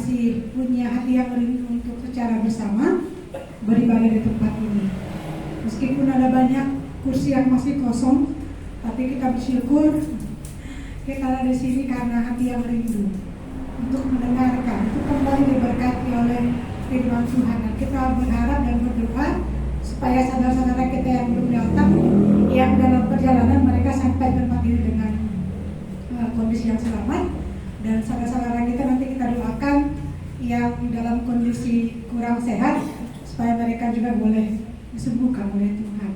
masih punya hati yang rindu untuk secara bersama beribadah di tempat ini. Meskipun ada banyak kursi yang masih kosong, tapi kita bersyukur kita ada di sini karena hati yang rindu untuk mendengarkan, untuk kembali diberkati oleh firman Tuhan. Dan kita berharap dan berdoa supaya saudara-saudara kita yang belum datang, yang dalam perjalanan mereka sampai tempat ini dengan kondisi yang selamat. Dan saudara-saudara kita nanti kita doakan yang dalam kondisi kurang sehat supaya mereka juga boleh disembuhkan oleh Tuhan.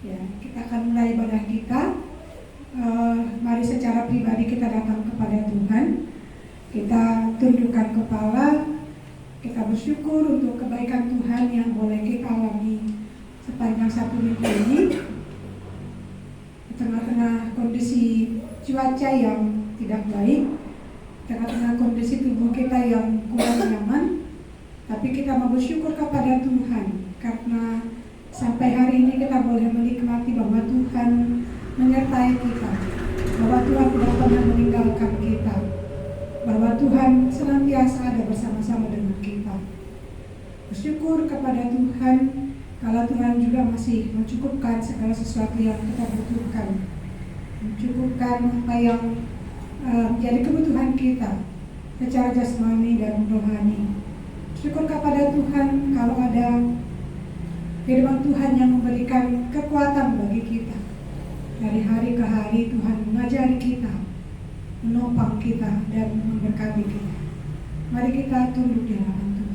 Ya, kita akan mulai ibadah kita. Mari secara pribadi kita datang kepada Tuhan. Kita tundukkan kepala. Kita bersyukur untuk kebaikan Tuhan yang boleh kita alami sepanjang satu minggu ini. Di tengah-tengah kondisi cuaca yang tidak baik, tengah-tengah kondisi tubuh kita yang kurang nyaman, tapi kita mau bersyukur kepada Tuhan karena sampai hari ini kita boleh menikmati bahwa Tuhan menyertai kita, bahwa Tuhan tidak pernah meninggalkan kita, bahwa Tuhan senantiasa ada bersama-sama dengan kita. Bersyukur kepada Tuhan kalau Tuhan juga masih mencukupkan segala sesuatu yang kita butuhkan, mencukupkan apa yang menjadi kebutuhan kita secara jasmani dan rohani. Syukur kepada Tuhan kalau ada firman Tuhan yang memberikan kekuatan bagi kita. Dari hari ke hari Tuhan mengajari kita, menopang kita dan memberkati kita. Mari kita tunduk di hadapan Tuhan.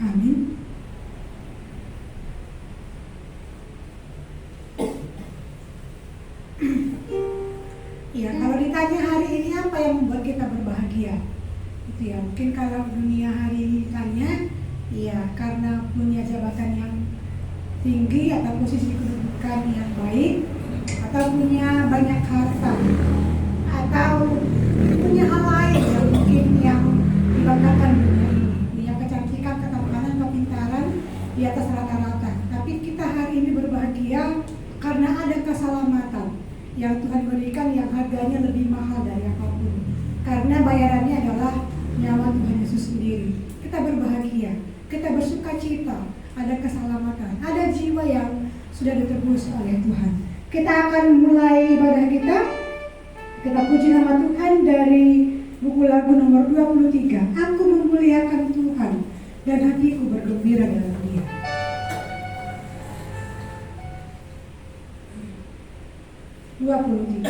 Amin. Ya, kalau ditanya hari ini apa yang membuat kita berbahagia, itu ya mungkin kalau dunia hari ini ditanya, ya karena punya jabatan yang tinggi atau posisi kedudukan yang baik, atau punya banyak harta, atau punya hal lain yang mungkin yang dibanggakan dunia ini, punya kecantikan, ketampanan, kepintaran di atas rata-rata. Tapi kita hari ini berbahagia karena ada keselamatan yang Tuhan berikan yang harganya lebih mahal dari apapun. Karena bayarannya adalah nyawa Tuhan Yesus sendiri. Kita berbahagia, kita bersuka cita, ada keselamatan, ada jiwa yang sudah ditebus oleh Tuhan. Kita akan mulai ibadah kita. Kita puji nama Tuhan dari buku lagu nomor 23. Aku memuliakan Tuhan dan hatiku bergembira dalam Dia. Dua puluh tiga.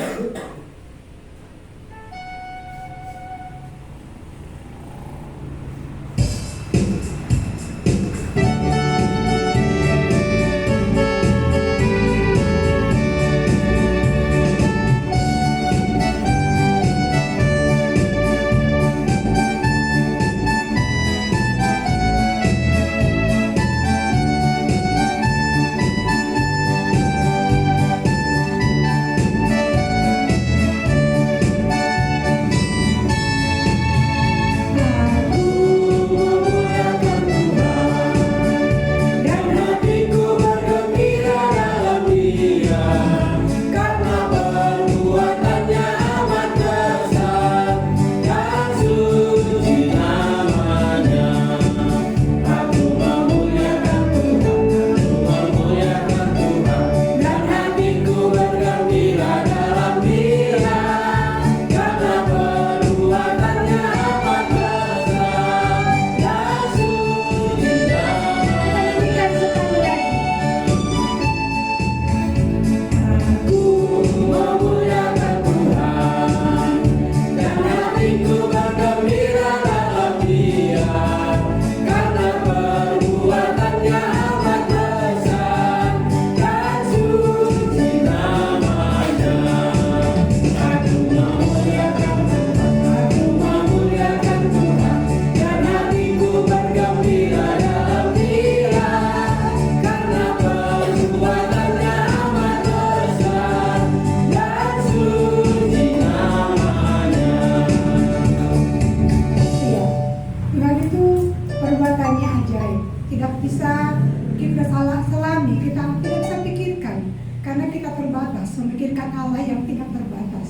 memikirkan Allah yang tidak terbatas,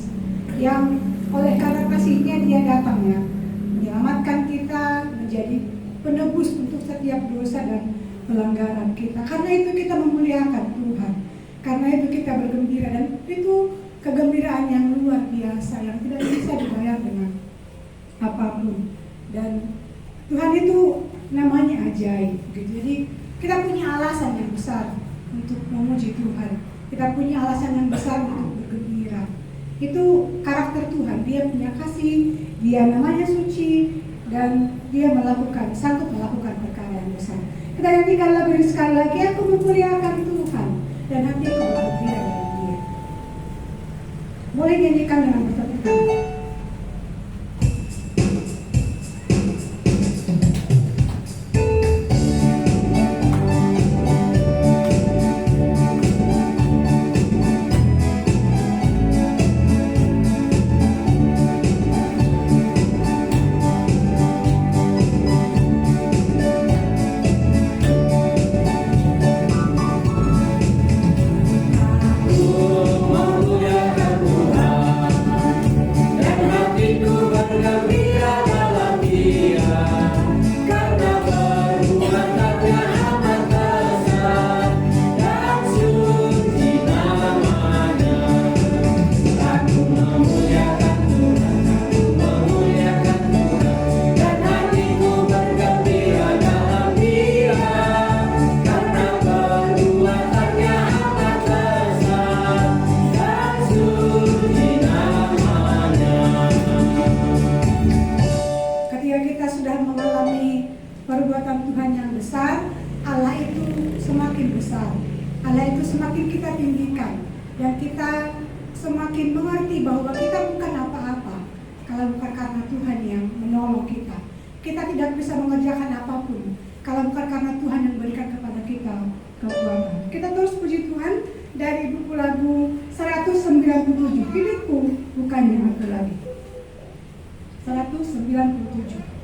yang oleh karena kasihnya dia datang ya, menyelamatkan kita, menjadi penebus untuk setiap dosa dan pelanggaran kita. Karena itu kita memuliakan Tuhan, karena itu kita bergembira, dan itu kegembiraan yang luar biasa yang tidak bisa dibayar dengan apapun. Dan Tuhan itu namanya ajaib gitu. Jadi kita punya alasan yang besar untuk memuji Tuhan, kita punya alasan yang besar untuk bergembira. Itu karakter Tuhan, dia punya kasih, dia namanya suci, dan dia sanggup melakukan perkara yang besar. Kita nyanyikan lagu ini sekali lagi, aku memuliakan Tuhan dan hatiku bergembira dengan dia. Boleh nyanyikan dengan bertepuk tangan. Semakin kita tinggikan dan kita semakin mengerti bahwa kita bukan apa-apa kalau bukan karena Tuhan yang menolong kita. Kita tidak bisa mengerjakan apapun kalau bukan karena Tuhan yang berikan kepada kita kekuatan. Kita terus puji Tuhan dari buku lagu 197, hidupku bukannya aku lagi. 197.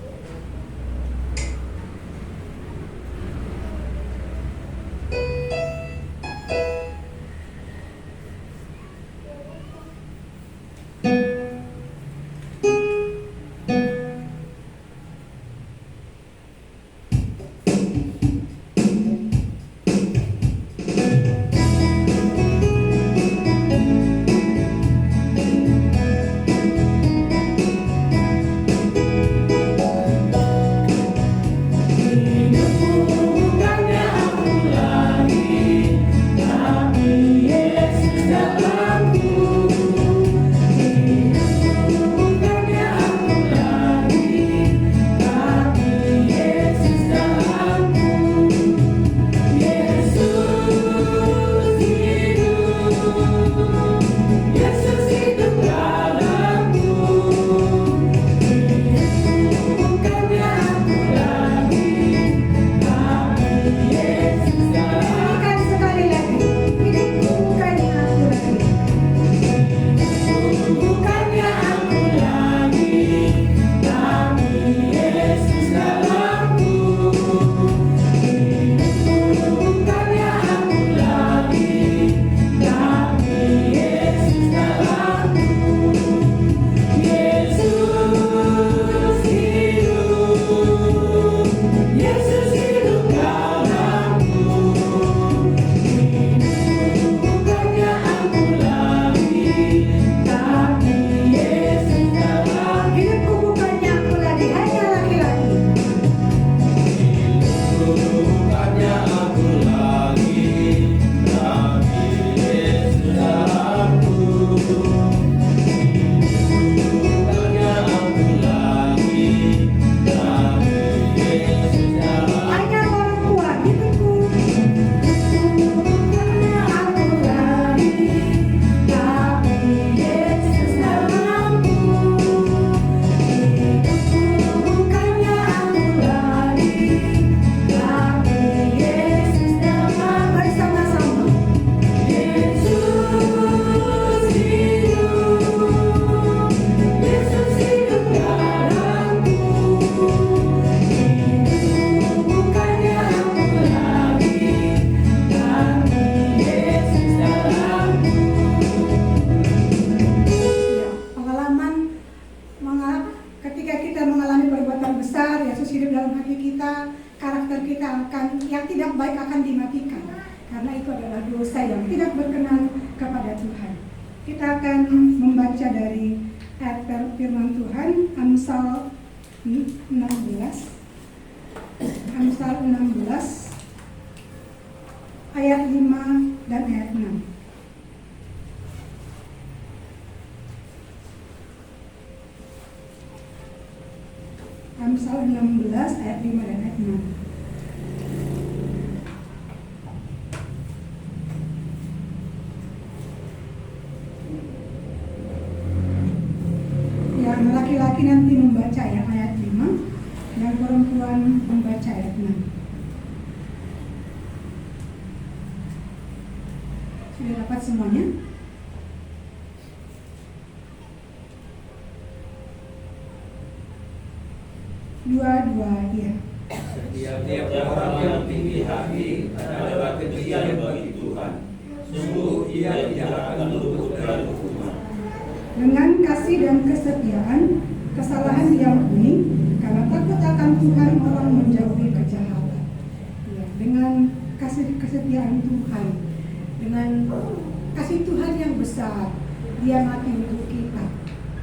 Ketika kita mengalami perbuatan besar, Yesus hidup dalam hati kita, karakter kita akan yang tidak baik akan dimatikan. Karena itu adalah dosa yang tidak berkenan kepada Tuhan. Kita akan membaca dari ayat firman Tuhan, Amsal 16. Amsal 16 ayat 5 dan ayat 6. Amsal 16 ayat 5 dan ayat 6. Yang laki-laki nanti membaca ya ayat 5, yang perempuan membaca ayat 6. Sudah dapat semuanya? Dua-dua, ya. Tiap-tiap orang yang tinggi hati adalah kebencian bagi Tuhan. Sungguh ia tidak akan luput dari hukuman. Dengan kasih dan kesetiaan, kesalahan diampuni, karena takut akan Tuhan orang menjauhi kejahatan. Ya, dengan kasih kesetiaan Tuhan, dengan kasih Tuhan yang besar, Dia mati untuk kita.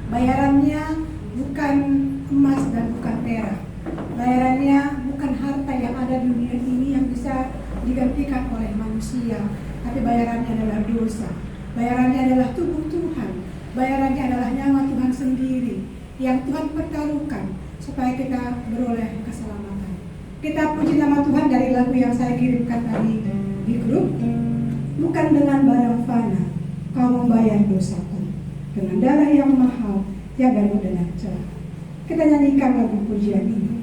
Bayarannya bukan emas dan bukan perak. Bayarannya bukan harta yang ada di dunia ini yang bisa digantikan oleh manusia, tapi bayarannya adalah dosa. Bayarannya adalah tubuh Tuhan. Bayarannya adalah nyawa Tuhan sendiri yang Tuhan pertaruhkan supaya kita beroleh keselamatan. Kita puji nama Tuhan dari lagu yang saya kirimkan tadi di grup. Bukan dengan barang fana kau membayar dosaku, dengan darah yang mahal yang baru dan cerah. Kita nyanyikan lagu pujian ini.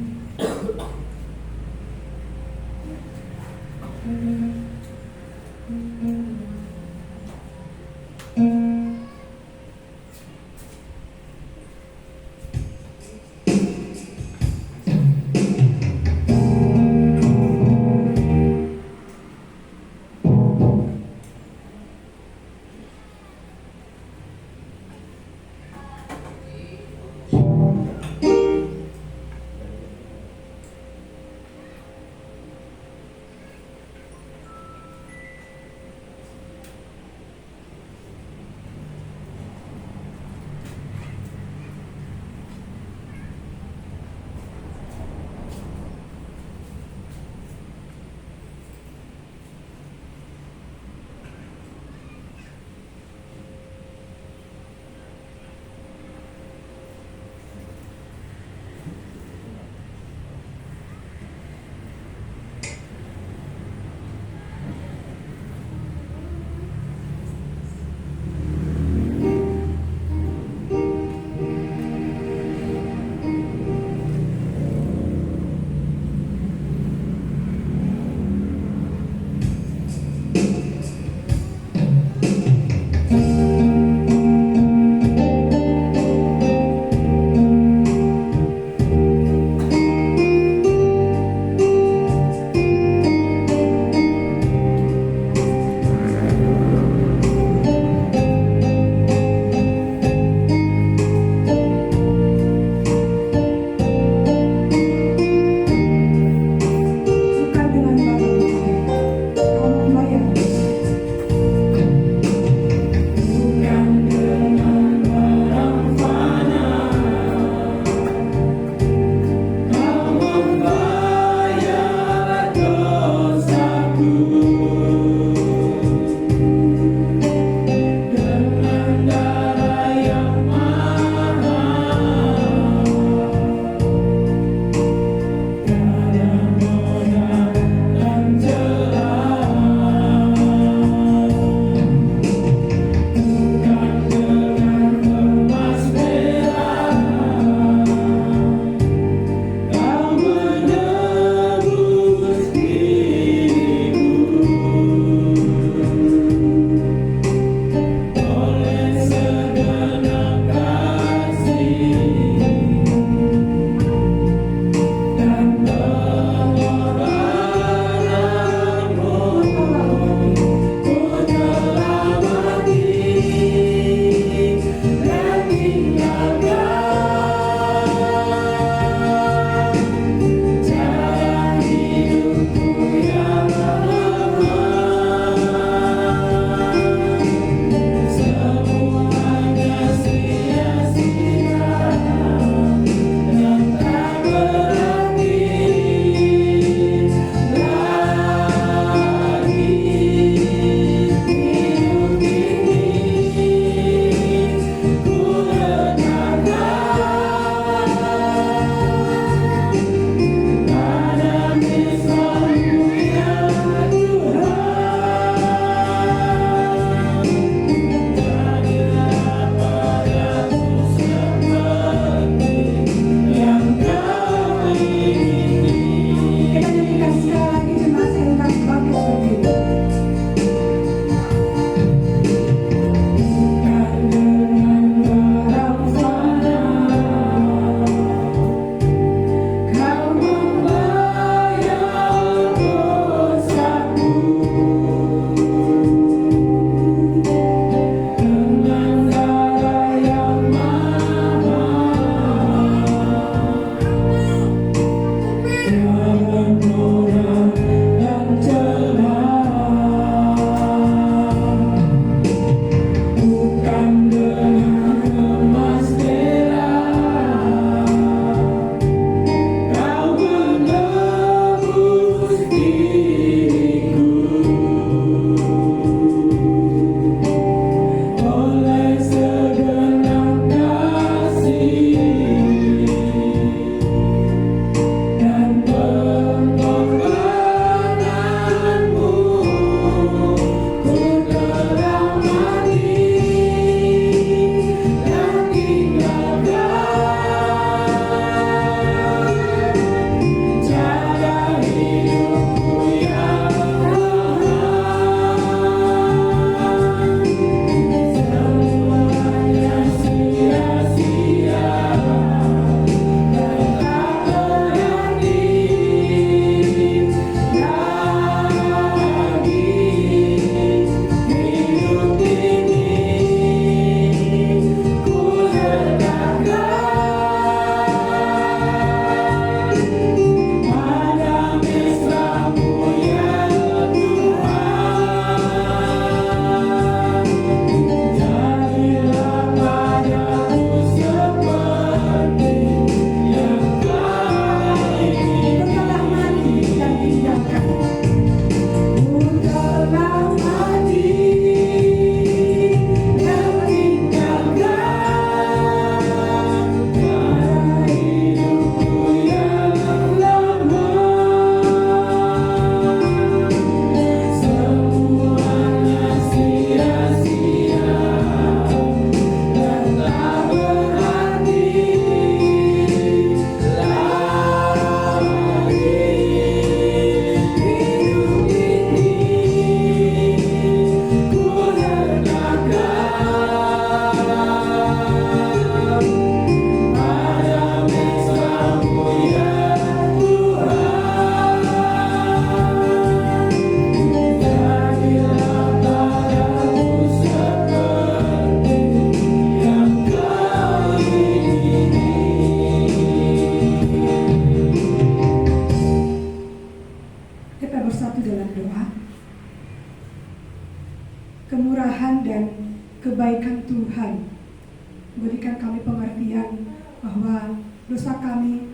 dosa kami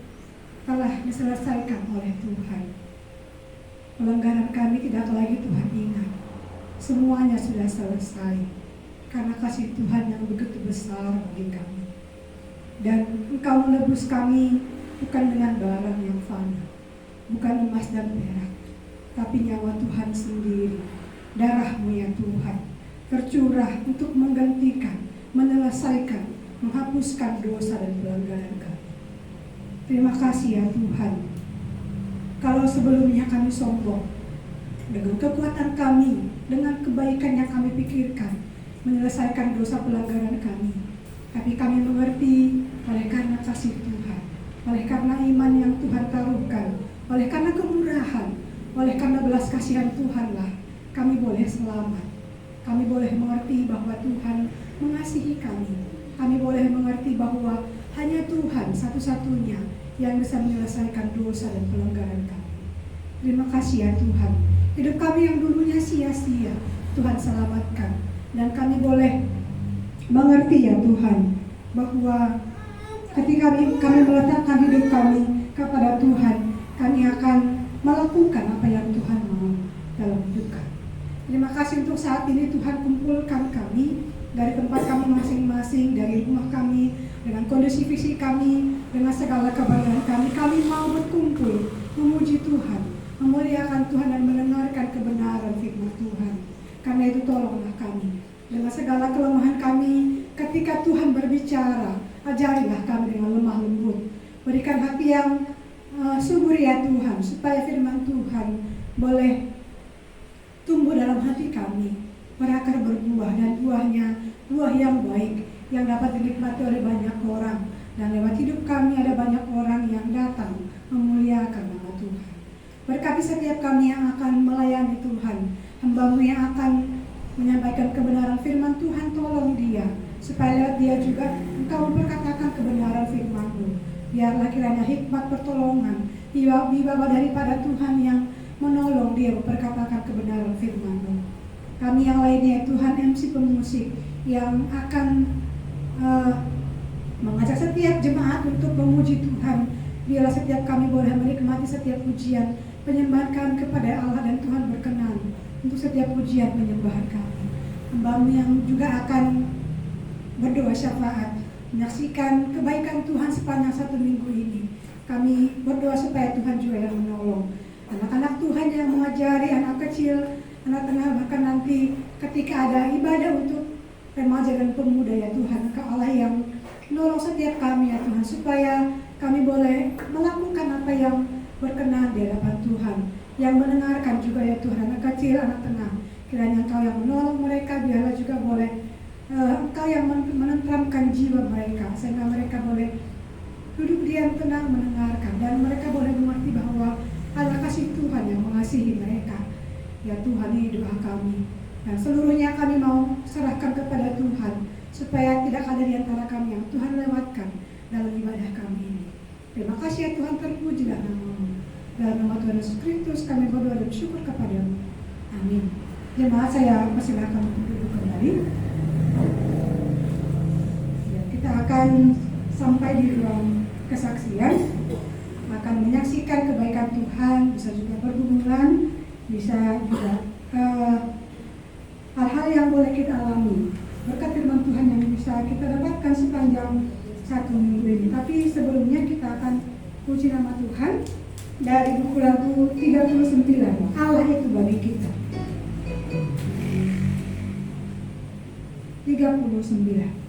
telah diselesaikan oleh Tuhan. Pelanggaran kami tidak lagi Tuhan ingat. Semuanya sudah selesai karena kasih Tuhan yang begitu besar bagi kami. Dan Engkau menebus kami bukan dengan barang yang fana, bukan emas dan perak, tapi nyawa Tuhan sendiri. Darah-Mu ya Tuhan tercurah untuk menggantikan, menyelesaikan, menghapuskan dosa dan pelanggaran kami. Terima kasih ya Tuhan. Kalau sebelumnya kami sombong, dengan kekuatan kami, dengan kebaikan yang kami pikirkan, menyelesaikan dosa pelanggaran kami. Tapi kami mengerti oleh karena kasih Tuhan, oleh karena iman yang Tuhan taruhkan, oleh karena kemurahan, oleh karena belas kasihan Tuhanlah, kami boleh selamat. Kami boleh mengerti bahwa Tuhan mengasihi kami. Kami boleh mengerti bahwa hanya Tuhan satu-satunya yang bisa menyelesaikan dosa dan pelanggaran kami. Terima kasih ya Tuhan. Hidup kami yang dulunya sia-sia, Tuhan selamatkan. Dan kami boleh mengerti ya Tuhan, bahwa ketika kami meletakkan hidup kami kepada Tuhan, kami akan melakukan apa yang Tuhan mau dalam hidup kami. Terima kasih untuk saat ini Tuhan kumpulkan kami dari tempat kami masing-masing, dari rumah kami, dengan kondisi fisik kami, dengan segala kebenaran kami. Kami mau berkumpul, memuji Tuhan, memuliakan Tuhan dan mendengarkan kebenaran firman Tuhan. Karena itu tolonglah kami dengan segala kelemahan kami. Ketika Tuhan berbicara, ajarilah kami dengan lemah lembut. Berikan hati yang subur ya Tuhan, supaya firman Tuhan boleh tumbuh dalam hati kami, berakar berbuah, dan buahnya buah yang baik yang dapat dinikmati oleh banyak orang. Dan lewat hidup kami ada banyak orang yang datang memuliakan nama Tuhan. Berkati setiap kami yang akan melayani Tuhan, hamba-Mu yang akan menyampaikan kebenaran firman Tuhan, tolong dia, supaya lewat dia juga Engkau memperkatakan kebenaran firman-Mu. Biarlah kiranya hikmat pertolongan dibawa daripada Tuhan yang menolong dia memperkatakan kebenaran firman-Mu. Kami yang lainnya Tuhan, MC pemusik yang akan mengajak setiap jemaat untuk memuji Tuhan. Biarlah setiap kami boleh menikmati setiap pujian penyembahan kepada Allah, dan Tuhan berkenan untuk setiap pujian penyembahan kami. Hamba-Mu yang juga akan berdoa syafaat, menyaksikan kebaikan Tuhan sepanjang 1 minggu ini. Kami berdoa supaya Tuhan juga yang menolong anak-anak Tuhan yang mengajari anak kecil, anak tengah, bahkan nanti ketika ada ibadah untuk remaja dan pemuda ya Tuhan. Engkau Allah yang menolong setiap kami ya Tuhan, supaya kami boleh melakukan apa yang berkenan di hadapan Tuhan, yang mendengarkan juga ya Tuhan, anak kecil, anak tengah. Kiranya Engkau yang menolong mereka, biarlah juga boleh Engkau yang menenteramkan jiwa mereka, sehingga mereka boleh duduk diam tenang mendengarkan, dan mereka boleh mengerti bahwa ada kasih Tuhan yang mengasihi mereka. Ya Tuhan, ini doa kami, dan seluruhnya kami mau serahkan kepada Tuhan, supaya tidak ada di antara kami yang Tuhan lewatkan dalam ibadah kami ini. Terima kasih ya Tuhan, terpujilah nama-Mu. Dalam nama Tuhan Yesus Kristus kami berdoa dan bersyukur kepada-Mu. Amin. Jemaat, saya persilakan untuk duduk kembali. Ya, kita akan sampai di ruang kesaksian, akan menyaksikan kebaikan Tuhan, bisa juga bergumulan, bisa juga hal-hal yang boleh kita alami, berkat firman Tuhan yang bisa kita dapatkan sepanjang 1 minggu ini. Tapi sebelumnya kita akan puji nama Tuhan dari buku lagu 39, Allah itu bagi kita. 39.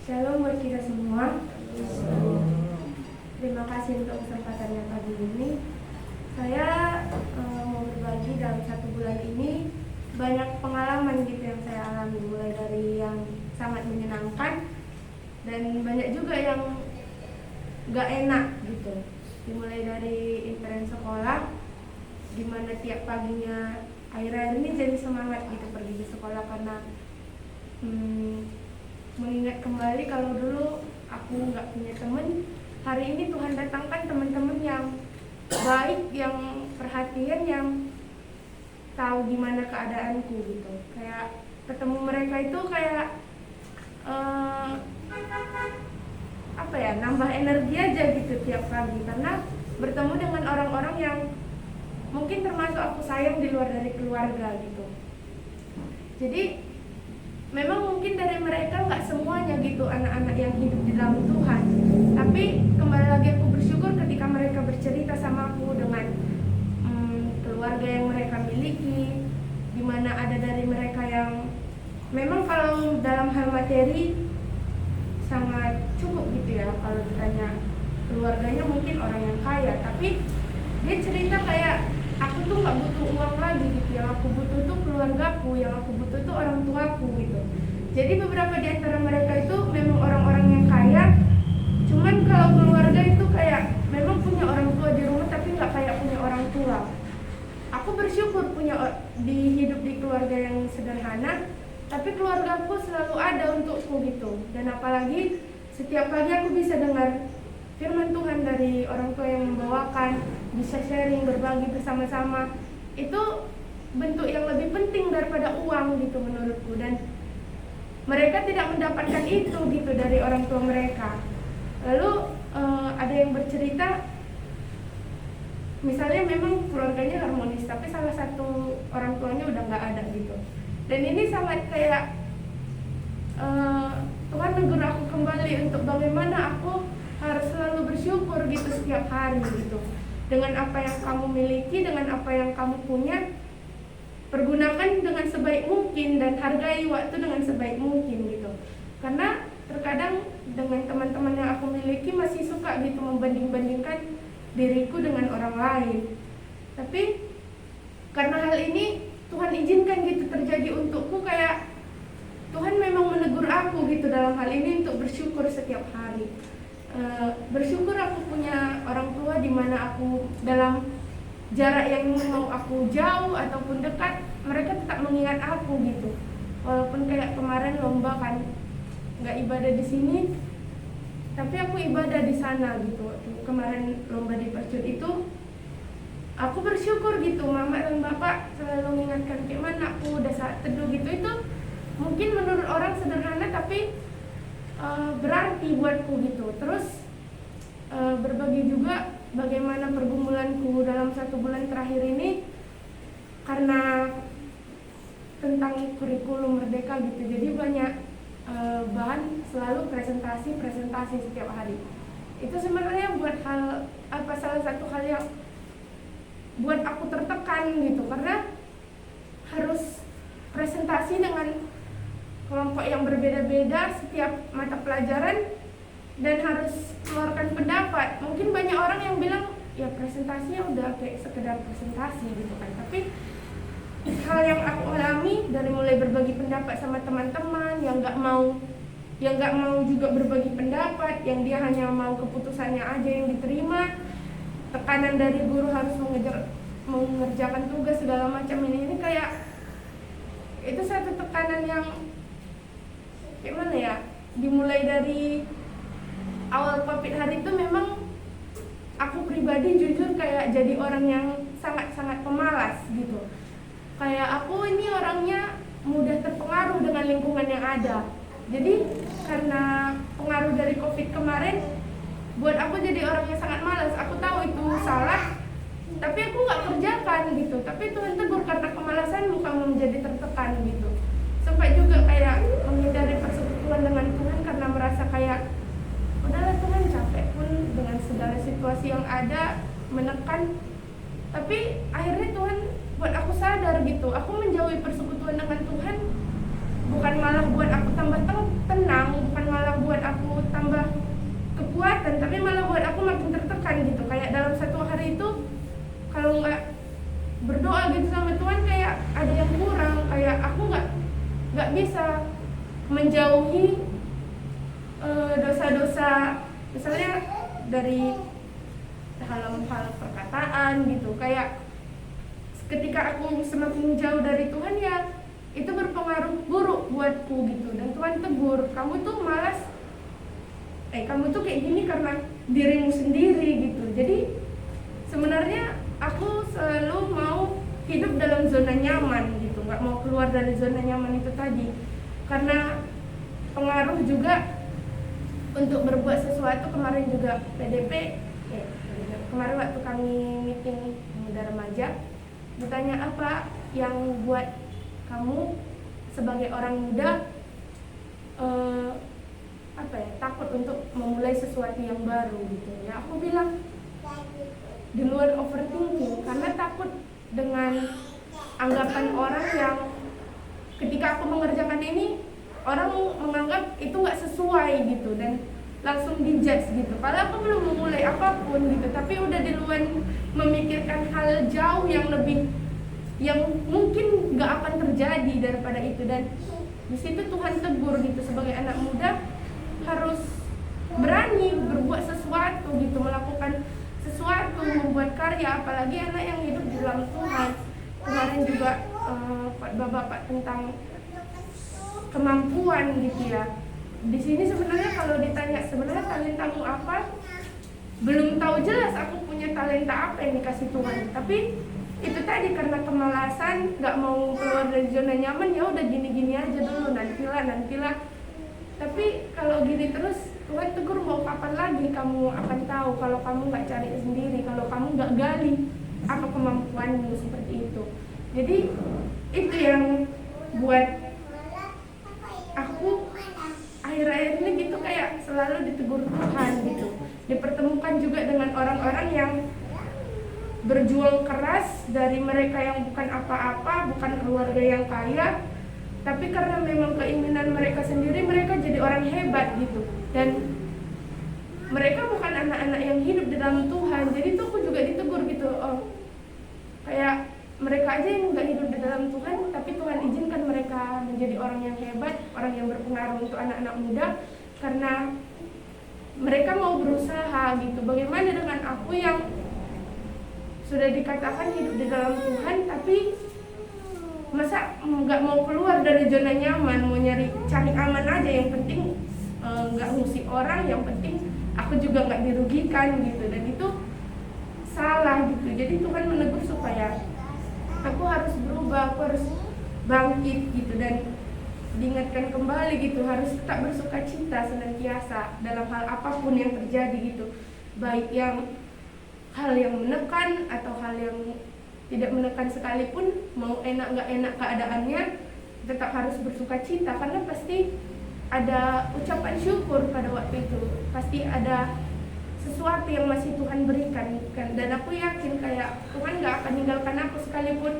Shalom buat kita semua. Terima kasih untuk kesempatannya pagi ini. Saya mau berbagi dalam 1 bulan ini banyak pengalaman gitu yang saya alami, mulai dari yang sangat menyenangkan dan banyak juga yang gak enak gitu. Dimulai dari intern sekolah, dimana tiap paginya akhir-akhir ini jadi semangat gitu pergi ke sekolah karena mengingat kembali kalau dulu aku nggak punya teman. Hari ini Tuhan datangkan teman-teman yang baik, yang perhatian, yang tahu gimana keadaanku gitu. Kayak ketemu mereka itu kayak nambah energi aja gitu tiap pagi, karena bertemu dengan orang-orang yang mungkin termasuk aku sayang di luar dari keluarga gitu. Jadi memang mungkin dari mereka nggak semuanya gitu anak-anak yang hidup di dalam Tuhan, tapi kembali lagi aku bersyukur ketika mereka bercerita sama aku dengan keluarga yang mereka miliki, dimana ada dari mereka yang memang kalau dalam hal materi sangat cukup gitu ya. Kalau ditanya keluarganya mungkin orang yang kaya, tapi dia cerita kayak aku tuh nggak butuh uang lagi gitu, yang aku butuh tuh keluargaku, yang aku butuh tuh orang tuaku gitu. Jadi beberapa di antara mereka itu memang orang-orang yang kaya, cuman kalau keluarga itu kayak memang punya orang tua di rumah tapi nggak kayak punya orang tua. Aku bersyukur punya hidup di keluarga yang sederhana, tapi keluargaku selalu ada untukku gitu. Dan apalagi setiap pagi aku bisa dengar firman Tuhan dari orang tua yang membawakan, bisa sharing, berbagi bersama-sama. Itu bentuk yang lebih penting daripada uang gitu menurutku. Dan mereka tidak mendapatkan itu gitu dari orang tua mereka. Lalu ada yang bercerita, misalnya memang keluarganya harmonis, tapi salah satu orang tuanya udah nggak ada gitu. Dan ini sangat kayak Tuhan menegur aku kembali untuk bagaimana aku harus selalu bersyukur gitu setiap hari gitu. Dengan apa yang kamu miliki, dengan apa yang kamu punya, pergunakan dengan sebaik mungkin dan hargai waktu dengan sebaik mungkin gitu. Karena terkadang dengan teman-teman yang aku miliki masih suka gitu membanding-bandingkan diriku dengan orang lain. Tapi karena hal ini Tuhan izinkan gitu terjadi untukku, kayak Tuhan memang menegur aku gitu dalam hal ini untuk bersyukur setiap hari. Bersyukur aku punya orang tua di mana aku dalam jarak yang mau aku jauh ataupun dekat, mereka tetap mengingat aku gitu. Walaupun kayak kemarin lomba kan nggak ibadah di sini, tapi aku ibadah di sana gitu. Waktu kemarin lomba di Percut itu, aku bersyukur gitu, mama dan bapak selalu mengingatkan kayak mana aku udah saat teduh gitu. Itu mungkin menurut orang sederhana tapi berarti buatku gitu. Terus berbagi juga bagaimana pergumulanku dalam 1 bulan terakhir ini, karena tentang kurikulum merdeka gitu. Jadi banyak bahan selalu presentasi setiap hari. Itu sebenarnya buat salah satu hal yang buat aku tertekan gitu, karena harus presentasi dengan kelompok yang berbeda-beda setiap mata pelajaran dan harus keluarkan pendapat. Mungkin banyak orang yang bilang ya presentasinya udah kayak sekedar presentasi gitu kan, tapi hal yang aku alami dari mulai berbagi pendapat sama teman-teman yang nggak mau juga berbagi pendapat, yang dia hanya mau keputusannya aja yang diterima, tekanan dari guru harus mengerjakan tugas segala macam, ini kayak itu satu tekanan yang gimana ya, dimulai dari awal COVID hari itu memang aku pribadi jujur kayak jadi orang yang sangat-sangat pemalas gitu. Kayak aku ini orangnya mudah terpengaruh dengan lingkungan yang ada. Jadi karena pengaruh dari COVID kemarin buat aku jadi orang yang sangat malas. Aku tahu itu salah, tapi aku nggak kerjakan gitu. Tapi Tuhan tegur karena kemalasanmu kamu menjadi tertekan gitu. Sampai juga kayak menghindari persekutuan dengan Tuhan karena merasa kayak udahlah Tuhan, capek pun dengan segala situasi yang ada menekan. Tapi akhirnya Tuhan buat aku sadar gitu, aku menjauhi persekutuan dengan Tuhan bukan malah buat aku tambah tenang, bukan malah buat aku tambah kekuatan, tapi malah buat aku makin tertekan gitu. Kayak dalam satu hari itu kalau nggak berdoa gitu sama Tuhan, kayak ada yang kurang, kayak aku nggak bisa menjauhi dosa-dosa, misalnya dari dalam hal perkataan gitu. Kayak ketika aku semakin jauh dari Tuhan, ya itu berpengaruh buruk buatku gitu. Dan Tuhan tegur, kamu tuh malas, kamu tuh kayak gini karena dirimu sendiri gitu. Jadi sebenarnya aku selalu mau hidup dalam zona nyaman gitu, nggak mau keluar dari zona nyaman itu tadi, karena pengaruh juga untuk berbuat sesuatu. Kemarin juga PDP, kemarin waktu kami meeting muda remaja, ditanya apa yang buat kamu sebagai orang muda takut untuk memulai sesuatu yang baru gitu ya. Aku bilang di luar overthinking, karena takut dengan anggapan orang yang ketika aku mengerjakan ini orang menganggap itu nggak sesuai gitu dan langsung dijudge gitu. Padahal aku belum memulai apapun gitu, tapi udah duluan memikirkan hal jauh yang lebih, yang mungkin nggak akan terjadi daripada itu. Dan di situ Tuhan tegur gitu, sebagai anak muda harus berani berbuat sesuatu gitu, melakukan sesuatu, membuat karya, apalagi anak yang hidup di dalam Tuhan. Kemarin juga bapak tentang kemampuan gitu ya. Di sini sebenarnya kalau ditanya sebenarnya talentamu apa, belum tahu jelas aku punya talenta apa yang dikasih Tuhan. Tapi itu tadi, karena kemalasan, nggak mau keluar dari zona nyaman, ya udah gini-gini aja dulu, nantilah. Tapi kalau gini terus, Tuhan tegur, mau kapan lagi kamu akan tahu kalau kamu nggak cari sendiri, kalau kamu nggak gali apa kemampuanmu seperti itu. Jadi itu yang buat aku akhir-akhir ini gitu, kayak selalu ditegur Tuhan gitu. Dipertemukan juga dengan orang-orang yang berjuang keras, dari mereka yang bukan apa-apa, bukan keluarga yang kaya, tapi karena memang keinginan mereka sendiri, mereka jadi orang hebat gitu. Dan mereka bukan anak-anak yang hidup di dalam Tuhan. Jadi tuh aku juga ditegur gitu, kayak mereka aja yang nggak hidup di dalam Tuhan, tapi Tuhan izinkan mereka menjadi orang yang hebat, orang yang berpengaruh untuk anak-anak muda, karena mereka mau berusaha gitu. Bagaimana dengan aku yang sudah dikatakan hidup di dalam Tuhan, tapi masa nggak mau keluar dari zona nyaman, mau cari aman aja, yang penting nggak ngusik orang, yang penting aku juga nggak dirugikan gitu. Dan itu salah gitu. Jadi Tuhan menegur supaya aku harus berubah, aku harus bangkit gitu, dan diingatkan kembali gitu, harus tetap bersukacita senantiasa dalam hal apapun yang terjadi gitu, baik yang hal yang menekan atau hal yang tidak menekan sekalipun, mau enak nggak enak keadaannya, tetap harus bersukacita, karena pasti ada ucapan syukur pada waktu itu, pasti ada sesuatu yang masih Tuhan berikan kan. Dan aku yakin kayak Tuhan nggak akan ninggalkan aku, sekalipun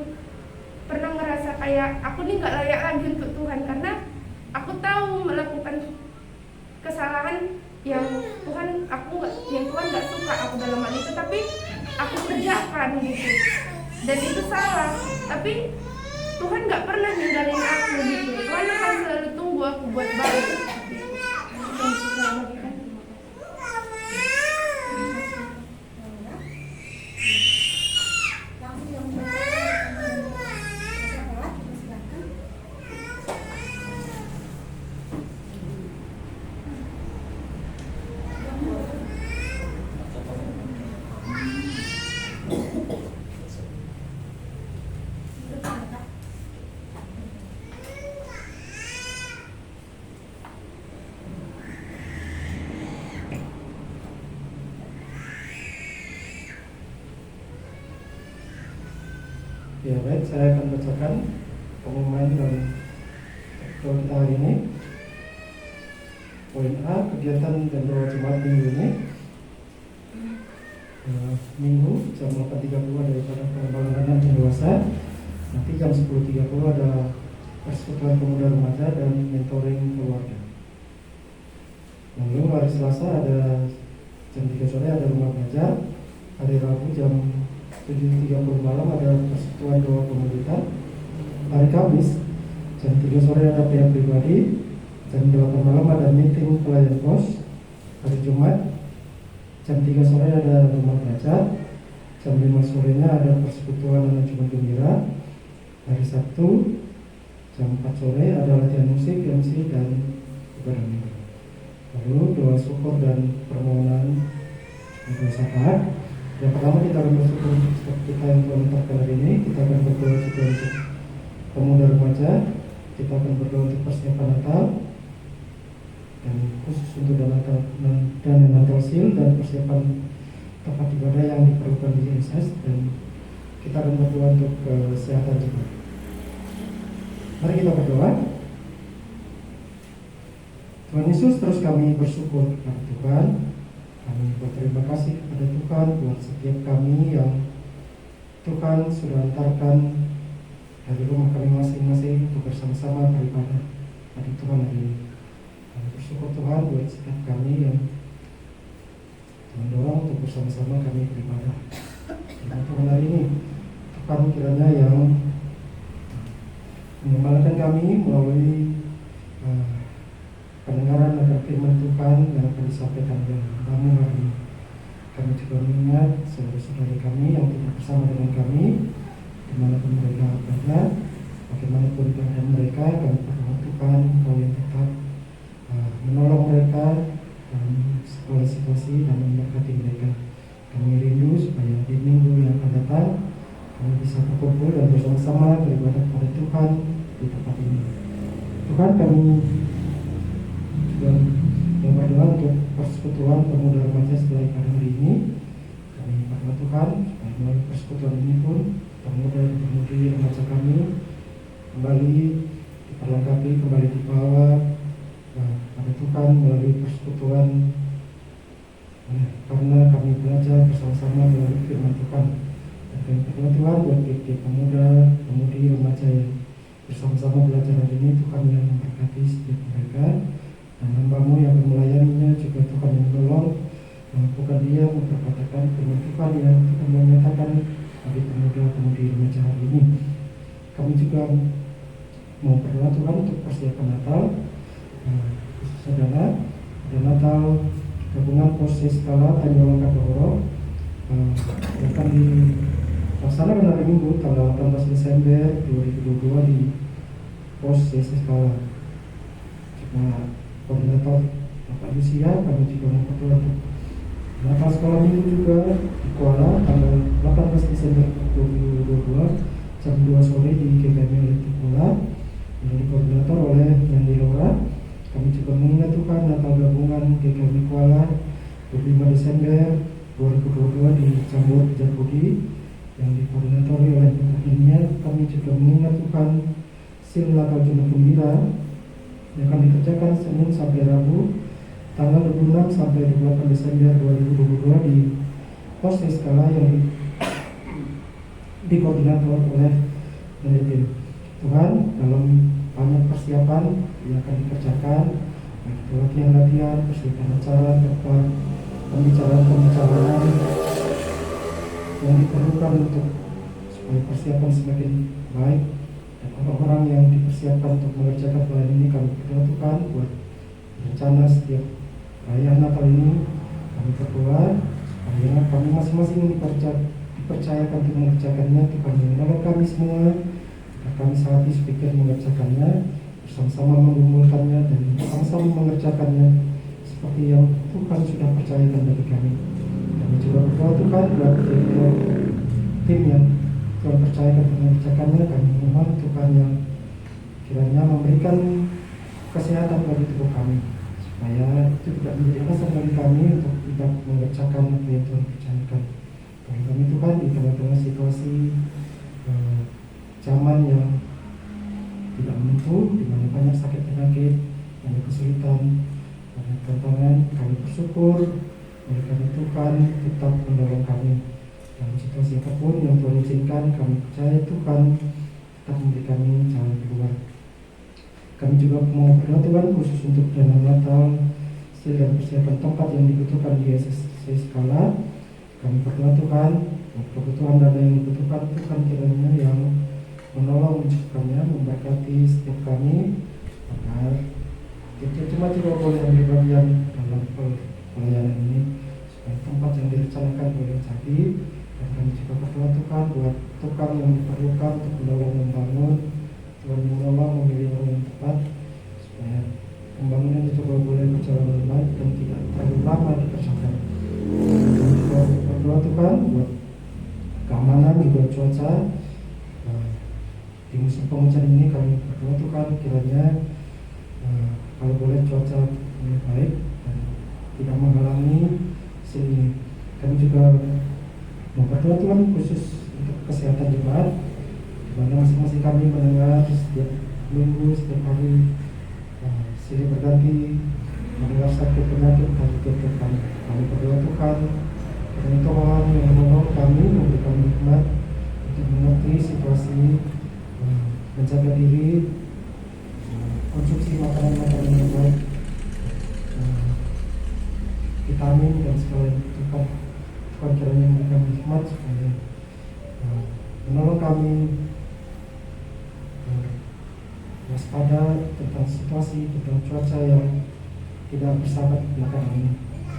pernah ngerasa kayak aku nih nggak layak lagi untuk Tuhan, karena aku tahu melakukan kesalahan yang Tuhan nggak suka aku dalam hal itu, tapi aku kerjakan gitu, dan itu salah. Tapi Tuhan nggak pernah ninggalin aku gitu. Tuhan akan selalu tunggu aku buat balik. Ya baik, saya akan bacakan pengumuman dari kita hari ini. Poin A, kegiatan dan doa Jumat minggu ini. Minggu jam 8.30 ada ibadah pengembangan anak dewasa. Nanti jam 10.30 ada persekutuan pemuda remaja dan mentoring keluarga. Lalu hari Selasa ada jam 3 sore ada rumah belajar. Hari Rabu jam 7.30 malam ada persekutuan doa komunitas. Hari Kamis jam 3 sore ada pihak pribadi. Jam 8 malam ada meeting pelayan pos. Hari Jumat jam 3 sore ada rumah belajar. Jam 5 sorenya ada persekutuan anak Jumat Gembira. Hari Sabtu jam 4 sore ada latihan musik, MC, dan ibadah minggu. Lalu doa syukur dan permohonan doa syafaat. Yang pertama kita akan bersyukur untuk kita yang Tuhan letakkan hari ini. Kita akan berdoa juga untuk pemuda remaja. Kita akan berdoa untuk persiapan Natal dan khusus untuk dana Natal Sil dan persiapan tempat ibadah yang diperlukan di ISS, dan kita akan berdoa untuk kesehatan juga. Mari kita berdoa. Tuhan Yesus, terus kami bersyukur kepada Tuhan. Kami berterima kasih kepada Tuhan buat setiap kami yang Tuhan sudah antarkan dari rumah kami masing-masing untuk bersama-sama beribadah pada Tuhan hari ini. Kami bersyukur Tuhan buat setiap kami yang Tuhan dorong untuk bersama-sama kami beribadah. Dan Tuhan hari ini, Tuhan kiranya yang mengemalakan kami melalui pendengaran akan firman Tuhan yang akan disampaikan oleh kami hari ini. Kami juga mengingat saudara-saudara kami yang tidak bersama dengan kami, dimanapun mereka berada, bagaimanapun keadaan mereka, kami berdoa Tuhan Kau yang tetap menolong mereka dalam segala situasi dan memberkati mereka. Kami rindu supaya di minggu yang akan datang kami bisa berkumpul dan bersama-sama beribadah kepada Tuhan di tempat ini. Tuhan, kami juga berdoa untuk persekutuan pemuda remaja setelah ibadah hari ini. Kami berdoa Tuhan supaya melalui persekutuan ini pun pemuda dan pemudi remaja kami kembali diperlengkapi, kembali dibawa pada Tuhan melalui persekutuan, karena kami belajar bersama-sama melalui firman Tuhan. Dan kami berdoa Tuhan buat pemuda, pemudi remaja yang bersama-sama belajar hari ini, Tuhan yang memberkati setiap mereka, dan hamba-Mu yang melayaninya juga Tuhan yang menolong, bukan dia memperkatakan firman Tuhan yang Tuhan menyatakan bagi pemuda-pemudi remaja hari ini. Kami juga mau berdoa Tuhan untuk persiapan Natal. Saudara, ada Natal gabungan proses skala Tanjung Kaporo akan dilaksanakan hari Minggu tanggal 18 Desember 2022 di pos skala. Jika koordinator Bapak Lucia, kami juga berdoa untuk Natal sekolah Minggu juga di Kuala tanggal 18 Desember 2022 jam 2 sore di GKM Kuala, yang dikoordinator oleh Yandi Laura. Kami juga mengingat Tuhan Natal gabungan GKM Kuala 25 Desember 2022 di Cambur Jarbudi yang dikoordinatori oleh Bapak Inia. Kami juga mengingat Tuhan Sil Natal Jumat Gembira yang akan dikerjakan Senin sampai Rabu tanggal 26 sampai 28 Desember 2022 di pos skala yang dikoordinator oleh Manajer. Tuhan, dalam banyak persiapan yang akan dikerjakan, baik latihan-latihan, persiapan acara, serta pembicaraan yang diperlukan untuk supaya persiapan semakin baik, dan orang-orang yang dipersiapkan untuk mengerjakan pelayanan ini kami berdoa Tuhan buat rencana setiap perayaan Natal ini. Kami berdoa supaya kami masing-masing dipercayakan untuk mengerjakannya. Tuhan menolong kami semua agar kami sehati sepikir mengerjakannya, bersama-sama mengumpulkannya dan bersama-sama mengerjakannya seperti yang Tuhan sudah percayakan bagi kami. Kami juga berdoa Tuhan buat tim yang Tuhan percayakan untuk mengerjakannya. Kami mohon Tuhan yang kiranya memberikan kesehatan bagi tubuh kami, supaya itu tidak menjadi alasan bagi kami untuk tidak mengerjakan apa yang Tuhan percayakan. Bagi kami Tuhan di tengah-tengah situasi zaman yang tidak menentu, di mana banyak sakit penyakit, banyak kesulitan, banyak tantangan, kami bersyukur oleh karena Tuhan tetap menolong kami dalam situasi apapun yang Tuhan izinkan. Kami percaya Tuhan tetap memberi kami jalan keluar. Kami juga mau berdoa Tuhan khusus untuk dana Natal dan persiapan tempat yang dibutuhkan di SSC Skala. Kami berdoa Tuhan, kebutuhan dana yang dibutuhkan Tuhan kiranya yang menolong mencukupkannya, memberkati setiap kami, agar kita cuma juga boleh ambil bagian dalam pelayanan ini, supaya tempat yang direncanakan boleh jadi. Dan kami juga berdoa Tuhan buat tukang yang diperlukan untuk menolong membangun, Tuhan menolong memilih orang yang tepat, supaya pembangunan itu boleh berjalan dengan baik dan tidak terlalu lama dikerjakan. Kami juga berdoa Tuhan buat keamanan juga cuaca. Di musim penghujan ini kami berdoa Tuhan kiranya kalau boleh cuaca lebih baik dan tidak menghalangi sini. Kami juga mau berdoa Tuhan khusus untuk kesehatan jemaat, di mana masing-masing kami mendengar setiap minggu, setiap hari silih berganti mendengar sakit penyakit dari tiap kami. Kami berdoa Tuhan kiranya Tuhan yang menolong kami, memberikan hikmat untuk mengerti situasi, menjaga diri, konsumsi makanan-makanan yang baik, vitamin dan segala yang dibutuhkan. Tuhan kiranya memberikan hikmat supaya menolong kami waspada tentang situasi, tentang cuaca yang tidak bersahabat belakangan ini.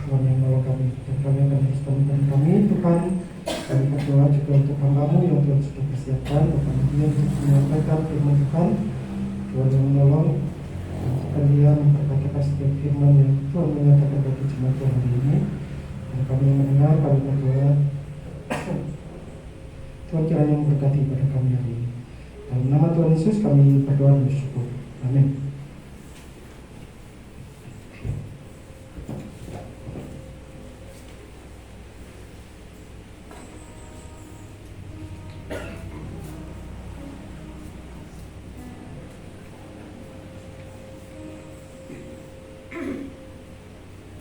Tuhan yang menolong kami, dan kami akan terus temukan kami Tuhan. Kami berdoa juga untuk hamba-Mu yang Tuhan sudah persiapkan, untuk menyampaikan firman Tuhan. Tuhan yang menolong, dan dia memperkatakan setiap firman yang Tuhan menyatakan bagi jemaat Tuhan hari ini. Dan kami yang mendengar, kami berdoa Tuhan kiranya memberkati pada kami hari ini. Dalam nama Tuhan Yesus kami berdoa dan bersyukur. Amin.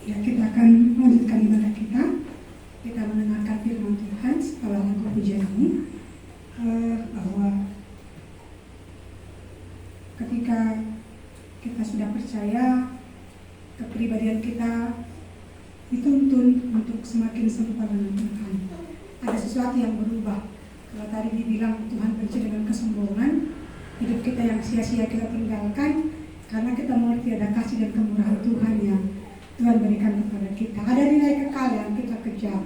Ya, kita akan melanjutkan ibadah kita. Kita mendengarkan firman Tuhan setelah lagu pujian ini, bahwa ketika kita sudah percaya, kepribadian kita dituntun untuk semakin serupa dengan Tuhan. Ada sesuatu yang berubah. Kalau tadi dibilang Tuhan benci dengan kesombongan, hidup kita yang sia-sia kita tinggalkan karena kita mengerti ada kasih dan kemurahan Tuhan yang Tuhan berikan kepada kita. Ada nilai kekal yang kita kejar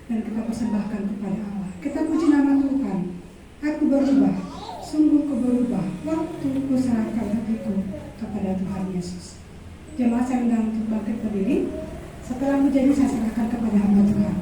dan kita persembahkan kepada Allah. Kita puji nama Tuhan. Aku berubah, sungguh ku berubah waktu ku serahkan hatiku kepada Tuhan Yesus. Jemaat saya undang untuk bangkit berdiri. Setelah menjadi saya serahkan kepada hamba Tuhan.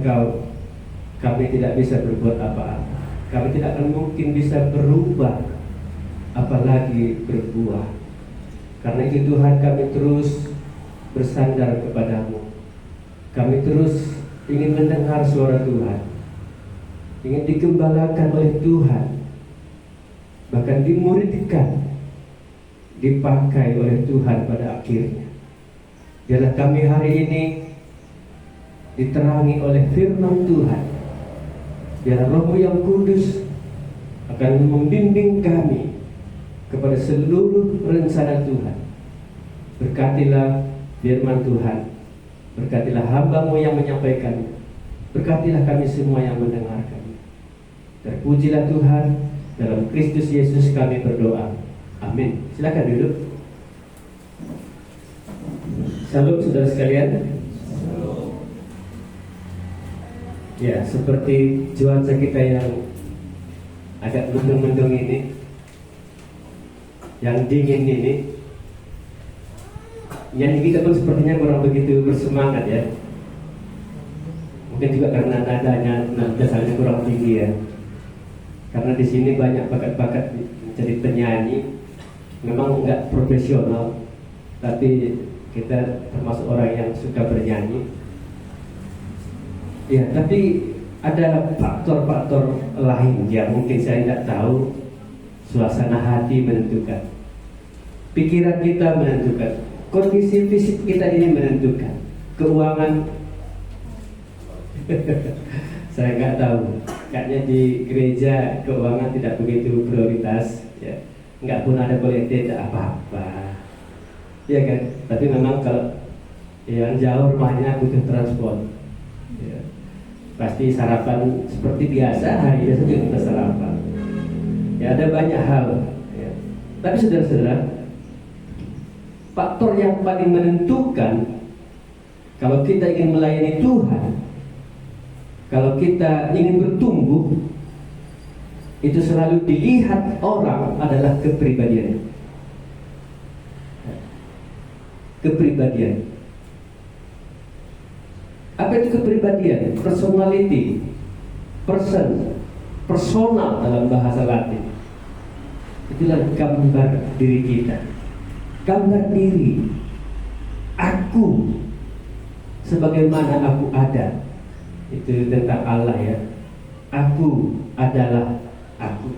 Engkau, kami tidak bisa berbuat apa-apa. Kami tidak akan mungkin bisa berubah, apalagi berbuah. Karena itu Tuhan, kami terus bersandar kepadamu. Kami terus ingin mendengar suara Tuhan, ingin digembalakan oleh Tuhan, bahkan dimuridkan, dipakai oleh Tuhan pada akhirnya. Biarlah kami hari ini diterangi oleh firman Tuhan. Biarlah Roh-Mu yang kudus akan membimbing kami kepada seluruh rencana Tuhan. Berkatilah firman Tuhan, berkatilah hamba-Mu yang menyampaikannya, berkatilah kami semua yang mendengarkan. Terpujilah Tuhan, dalam Kristus Yesus kami berdoa. Amin. Silakan duduk. Salam saudara sekalian. Ya, seperti cuaca kita yang agak mendung-mendung ini, yang dingin ini, yang kita pun sepertinya kurang begitu bersemangat ya. Mungkin juga karena nadanya kurang tinggi ya. Karena di sini banyak bakat-bakat menjadi penyanyi, memang enggak profesional, tapi kita termasuk orang yang suka bernyanyi. Ya, tapi ada faktor-faktor lain yang mungkin saya tidak tahu. Suasana hati menentukan, pikiran kita menentukan, kondisi fisik kita ini menentukan, keuangan. Saya nggak tahu, kayaknya di gereja keuangan tidak begitu prioritas, ya. Nggak pun ada boleh tidak apa-apa, ya kan? Tapi memang kalau yang jauh rumahnya butuh transport, ya. Pasti sarapan seperti biasa, hari biasa juga kita sarapan. Ya, ada banyak hal, ya. Tapi saudara-saudara, faktor yang paling menentukan kalau kita ingin melayani Tuhan, kalau kita ingin bertumbuh, itu selalu dilihat orang adalah kepribadian. Kepribadian. Apa itu kepribadian? Personality, personal dalam bahasa Latin. Itulah gambar diri kita, gambar diri. Aku, sebagaimana aku ada. Itu tentang Allah ya. Aku adalah aku.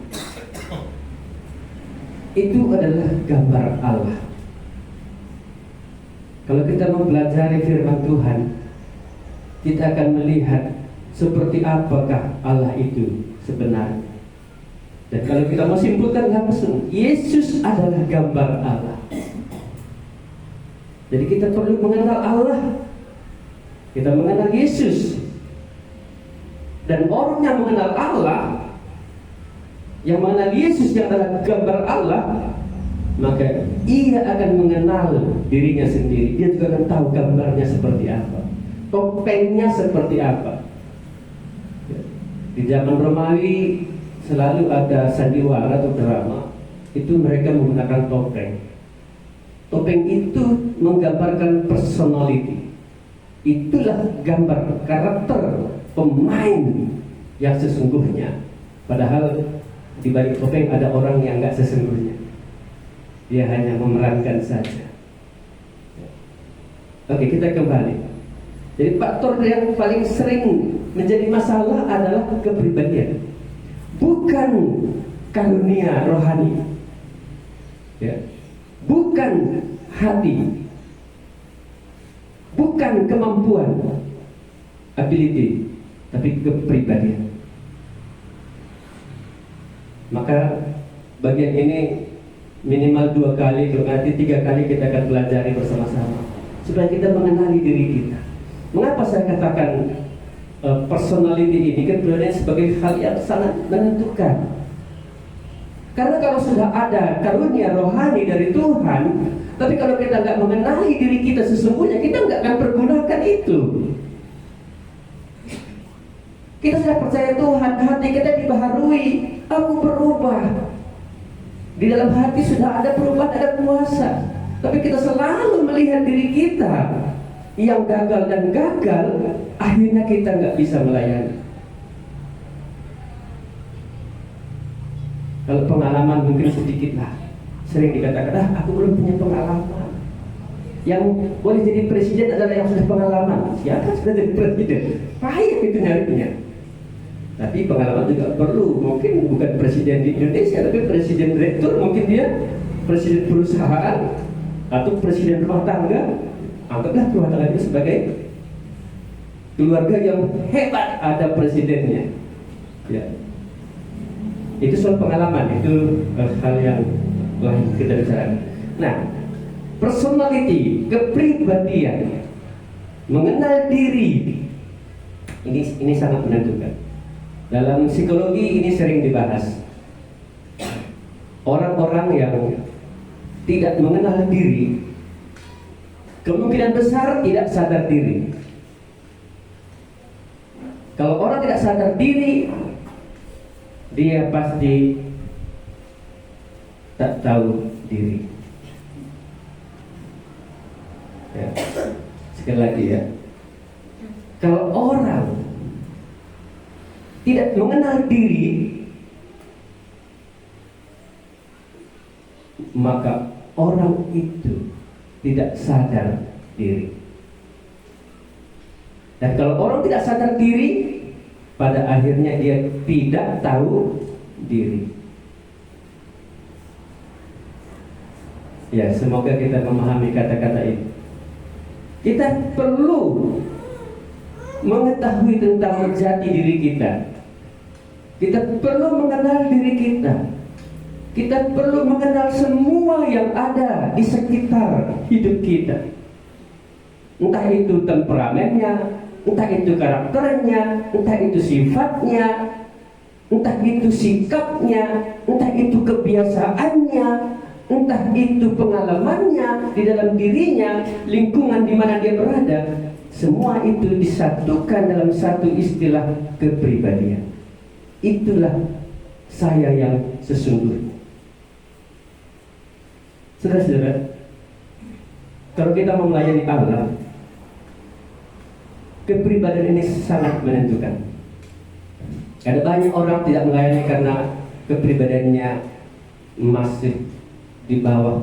Itu adalah gambar Allah. Kalau kita mempelajari firman Tuhan, kita akan melihat seperti apakah Allah itu sebenarnya. Dan kalau kita mau simpulkan langsung, Yesus adalah gambar Allah. Jadi kita perlu mengenal Allah. Kita mengenal Yesus. Dan orang yang mengenal Allah, yang mengenal Yesus yang adalah gambar Allah, maka ia akan mengenal dirinya sendiri. Dia juga akan tahu gambarnya seperti apa, topengnya seperti apa. Di zaman Romawi selalu ada sandiwara atau drama, itu mereka menggunakan topeng. Topeng itu menggambarkan personality. Itulah gambar karakter pemain yang sesungguhnya. Padahal di balik topeng ada orang yang enggak sesungguhnya. Dia hanya memerankan saja. Oke, kita kembali. Jadi faktor yang paling sering menjadi masalah adalah kepribadian, bukan karunia rohani, ya. Bukan hati, bukan kemampuan, ability, tapi kepribadian. Maka bagian ini minimal 2 kali, kalau nanti 3 kali kita akan pelajari bersama-sama supaya kita mengenali diri kita. Mengapa saya katakan personality ini, kepribadian sebagai hal yang sangat menentukan? Karena kalau sudah ada karunia rohani dari Tuhan, tapi kalau kita nggak mengenali diri kita sesungguhnya, kita nggak akan pergunakan itu. Kita sudah percaya Tuhan, hati kita dibaharui, aku berubah. Di dalam hati sudah ada perubahan, ada kuasa. Tapi kita selalu melihat diri kita yang gagal dan gagal, akhirnya kita nggak bisa melayani. Kalau pengalaman mungkin sedikit lah, sering dikatakan, aku belum punya pengalaman. Yang boleh jadi presiden adalah yang sudah pengalaman. Siapa sudah jadi presiden? Payah itu nyarinya. Tapi pengalaman juga perlu. Mungkin bukan presiden di Indonesia, tapi presiden direktur, mungkin dia presiden perusahaan atau presiden rumah tangga. Anggaplah rumah tangga itu sebagai keluarga yang hebat, ada presidennya. Ya. Itu soal pengalaman, itu hal yang lain kita bicarakan. Nah, personality, kepribadian, mengenal diri, ini sangat menentukan. Dalam psikologi ini sering dibahas. Orang-orang yang tidak mengenal diri, kemungkinan besar tidak sadar diri. Kalau orang tidak sadar diri, dia pasti tak tahu diri. Ya. Sekali lagi ya, kalau orang tidak mengenal diri, maka orang itu tidak sadar diri. Dan kalau orang tidak sadar diri, pada akhirnya dia tidak tahu diri. Ya, semoga kita memahami kata-kata ini. Kita perlu mengetahui tentang jati diri kita. Kita perlu mengenal diri kita. Kita perlu mengenal semua yang ada di sekitar hidup kita. Entah itu temperamennya, entah itu karakternya, entah itu sifatnya, entah itu sikapnya, entah itu kebiasaannya, entah itu pengalamannya di dalam dirinya, lingkungan di mana dia berada. Semua itu disatukan dalam satu istilah kepribadian. Itulah saya yang sesungguhnya. Saudara-saudara, kalau kita mau melayani Allah, kepribadian ini sangat menentukan. Ada banyak orang tidak melayani karena kepribadiannya masih di bawah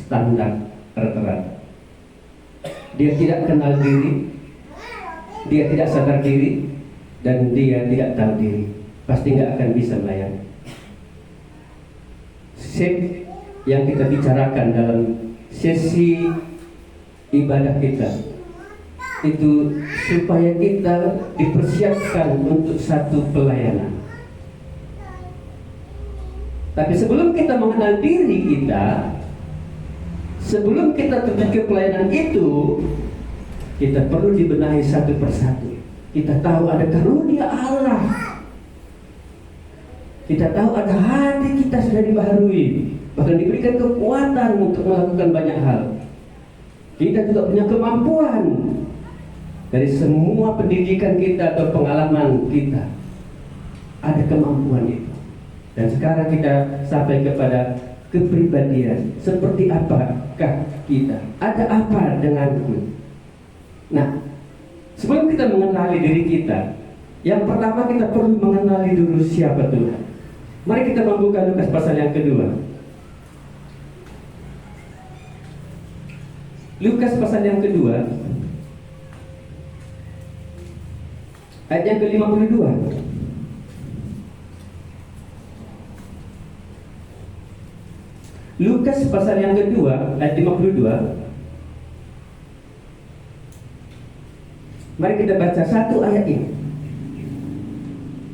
standar rata-rata. Dia tidak kenal diri, dia tidak sadar diri, dan dia tidak tahu diri. Pasti nggak akan bisa melayani. Shape yang kita bicarakan dalam sesi ibadah kita itu supaya kita dipersiapkan untuk satu pelayanan. Tapi sebelum kita mengenal diri kita, sebelum kita terjun ke pelayanan itu, kita perlu dibenahi satu persatu. Kita tahu ada karunia Allah. Kita tahu ada hati kita sudah dibaharui, bahkan diberikan kekuatan untuk melakukan banyak hal. Kita juga punya kemampuan. Dari semua pendidikan kita atau pengalaman kita, ada kemampuan itu. Dan sekarang kita sampai kepada kepribadian. Seperti apakah kita? Ada apa denganku? Nah, sebelum kita mengenali diri kita, yang pertama kita perlu mengenali dulu siapa Tuhan. Mari kita membuka Lukas pasal yang kedua. Lukas pasal yang kedua, ayat yang ke-52. Lukas pasal yang kedua, ayat 52. Mari kita baca satu ayat ini.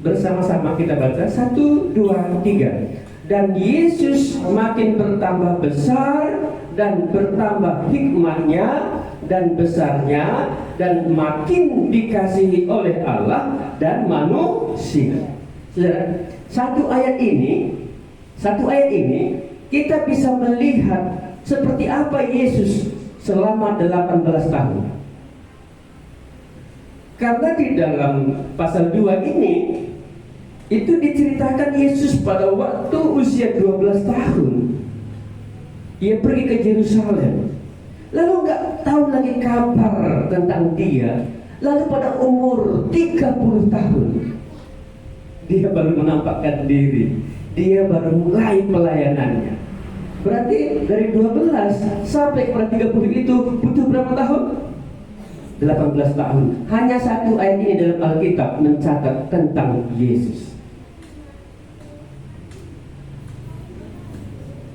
Bersama-sama kita baca 1, 2, 3. Dan Yesus makin bertambah besar dan bertambah hikmatnya dan besarnya, dan makin dikasihi oleh Allah dan manusia. Saudara, satu ayat ini kita bisa melihat seperti apa Yesus selama 18 tahun. Karena di dalam pasal 2 ini itu diceritakan Yesus pada waktu usia 12 tahun. Dia pergi ke Yerusalem, lalu nggak tahu lagi kabar tentang dia. Lalu pada umur 30 tahun dia baru menampakkan diri, dia baru mulai pelayanannya. Berarti dari 12 sampai kepada 30 itu butuh berapa tahun? 18 tahun. Hanya satu ayat ini dalam Alkitab mencatat tentang Yesus.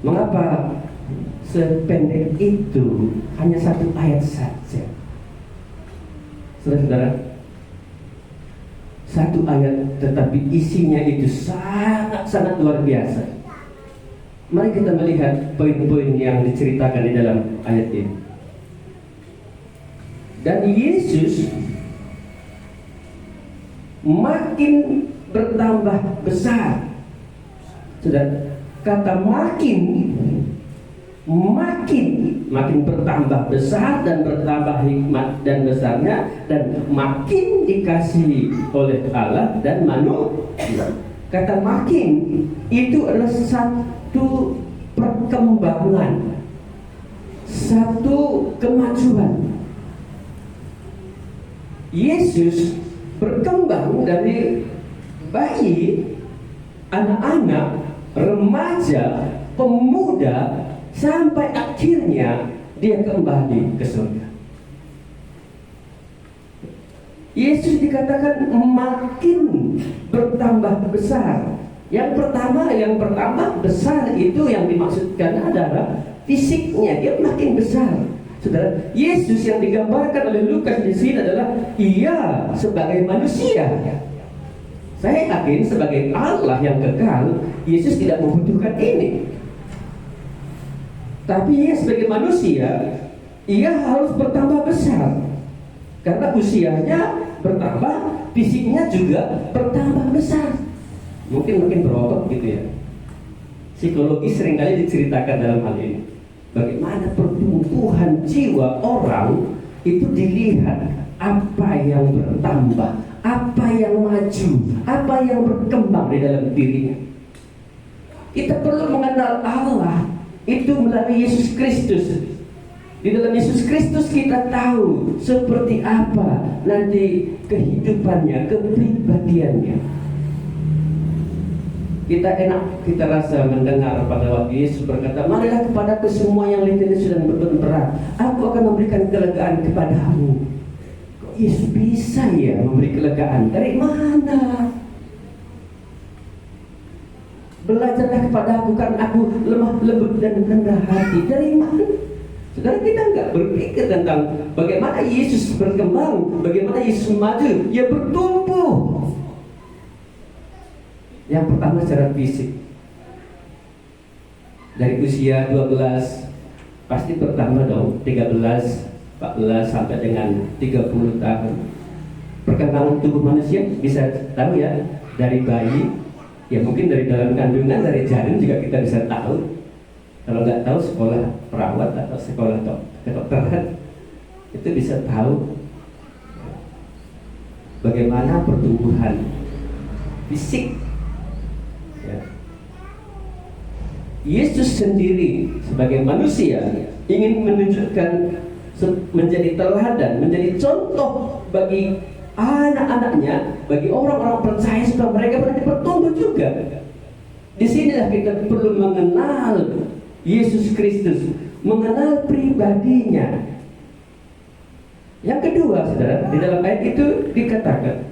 Mengapa sependek itu hanya satu ayat saja? Saudara-saudara, satu ayat tetapi isinya itu sangat-sangat luar biasa. Mari kita melihat poin-poin yang diceritakan di dalam ayat ini. Dan Yesus makin bertambah besar. Saudara, kata makin bertambah besar dan bertambah hikmat dan besarnya, dan makin dikasihi oleh Allah dan manusia. Kata makin itu adalah satu perkembangan, satu kemajuan. Yesus berkembang dari bayi, anak-anak, remaja, pemuda, sampai akhirnya dia kembali ke surga. Yesus dikatakan makin bertambah besar. Yang pertama besar itu yang dimaksudkan adalah fisiknya, dia makin besar. Saudara, Yesus yang digambarkan oleh Lukas di sini adalah ia sebagai manusia. Saya yakin sebagai Allah yang kekal, Yesus tidak membutuhkan ini. Tapi ia sebagai manusia, ia harus bertambah besar. Karena usianya bertambah, fisiknya juga bertambah besar. Mungkin berotot gitu ya. Psikologi seringkali diceritakan dalam hal ini. Bagaimana pertumbuhan jiwa orang itu dilihat apa yang bertambah, apa yang maju, apa yang berkembang di dalam dirinya. Kita perlu mengenal Allah itu melalui Yesus Kristus. Di dalam Yesus Kristus kita tahu seperti apa nanti kehidupannya, kepribadiannya. Kita rasa mendengar pada waktu Yesus berkata, marilah kepadaku semua yang letih dan beban berat, aku akan memberikan kelegaan kepadamu. Kok Yesus bisa ya memberi kelegaan? Dari mana? Belajarlah kepadaku karena aku lemah lembut dan rendah hati. Dari mana? Saudara, kita nggak berpikir tentang bagaimana Yesus berkembang, bagaimana Yesus maju. Ya bertumbuh. Yang pertama secara fisik. Dari usia 12 pasti bertambah dong, 13, 14 sampai dengan 30 tahun. Perkembangan tubuh manusia bisa tahu ya, dari bayi, ya mungkin dari dalam kandungan, dari janin juga kita bisa tahu. Kalau nggak tahu sekolah perawat atau sekolah kedokteran, itu bisa tahu bagaimana pertumbuhan fisik. Ya. Yesus sendiri sebagai manusia ingin menunjukkan menjadi teladan, menjadi contoh bagi anak-anaknya, bagi orang-orang percaya supaya mereka berarti bertumbuh juga. Disinilah kita perlu mengenal Yesus Kristus, mengenal pribadinya. Yang kedua, saudara, di dalam ayat itu dikatakan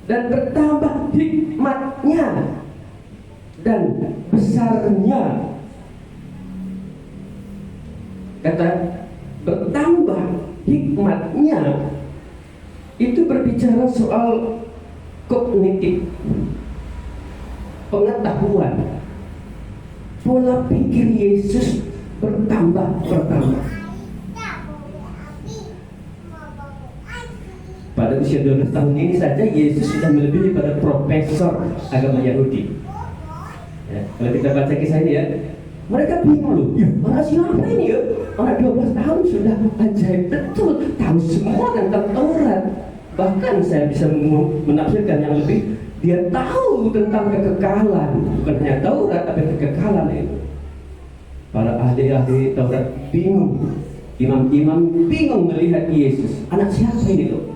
dan bertambah hikmatnya dan besarnya. Kata bertambah hikmatnya itu berbicara soal kognitif, pengetahuan, pola pikir Yesus bertambah. Pada usia 12 tahun ini saja Yesus sudah melebihi pada profesor agama Yahudi. Ya, kalau kita baca kisah ini ya, mereka bingung loh, ya anak siapa ini ya? Anak 12 tahun sudah ajaib betul, tahu semua tentang Taurat. Bahkan saya bisa menafsirkan yang lebih, dia tahu tentang kekekalan, bukan hanya Taurat tapi kekekalan itu. Para ahli-ahli Taurat bingung, imam-imam bingung melihat Yesus. Anak siapa ini loh?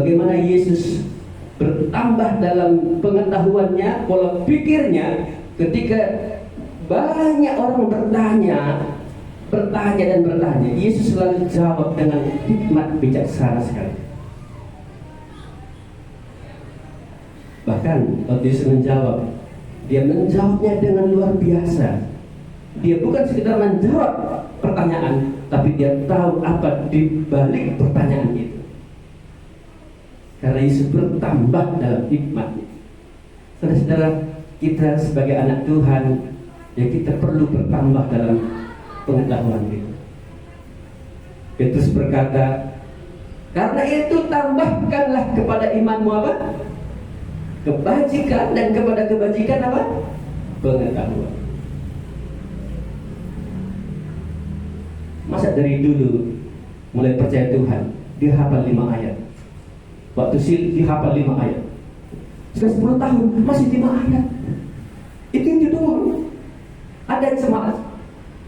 bagaimana Yesus bertambah dalam pengetahuannya, pola pikirnya ketika banyak orang bertanya dan bertanya. Yesus selalu jawab dengan hikmat bijaksana sekali. Bahkan waktu Yesus menjawab, dia menjawabnya dengan luar biasa. Dia bukan sekedar menjawab pertanyaan, tapi dia tahu apa di balik pertanyaan itu. Karena Yesus bertambah dalam hikmatnya. Saudara-saudara, kita sebagai anak Tuhan, ya kita perlu bertambah dalam pengetahuan kita. Petrus berkata, karena itu tambahkanlah kepada imanmu apa? Kebajikan, dan kepada kebajikan apa? Pengetahuan. Masa dari dulu mulai percaya Tuhan, dia hafal 5 ayat. Waktu dia hafal 5 ayat. Sudah 10 tahun masih 5 ayat. Itu doang. Ada jemaat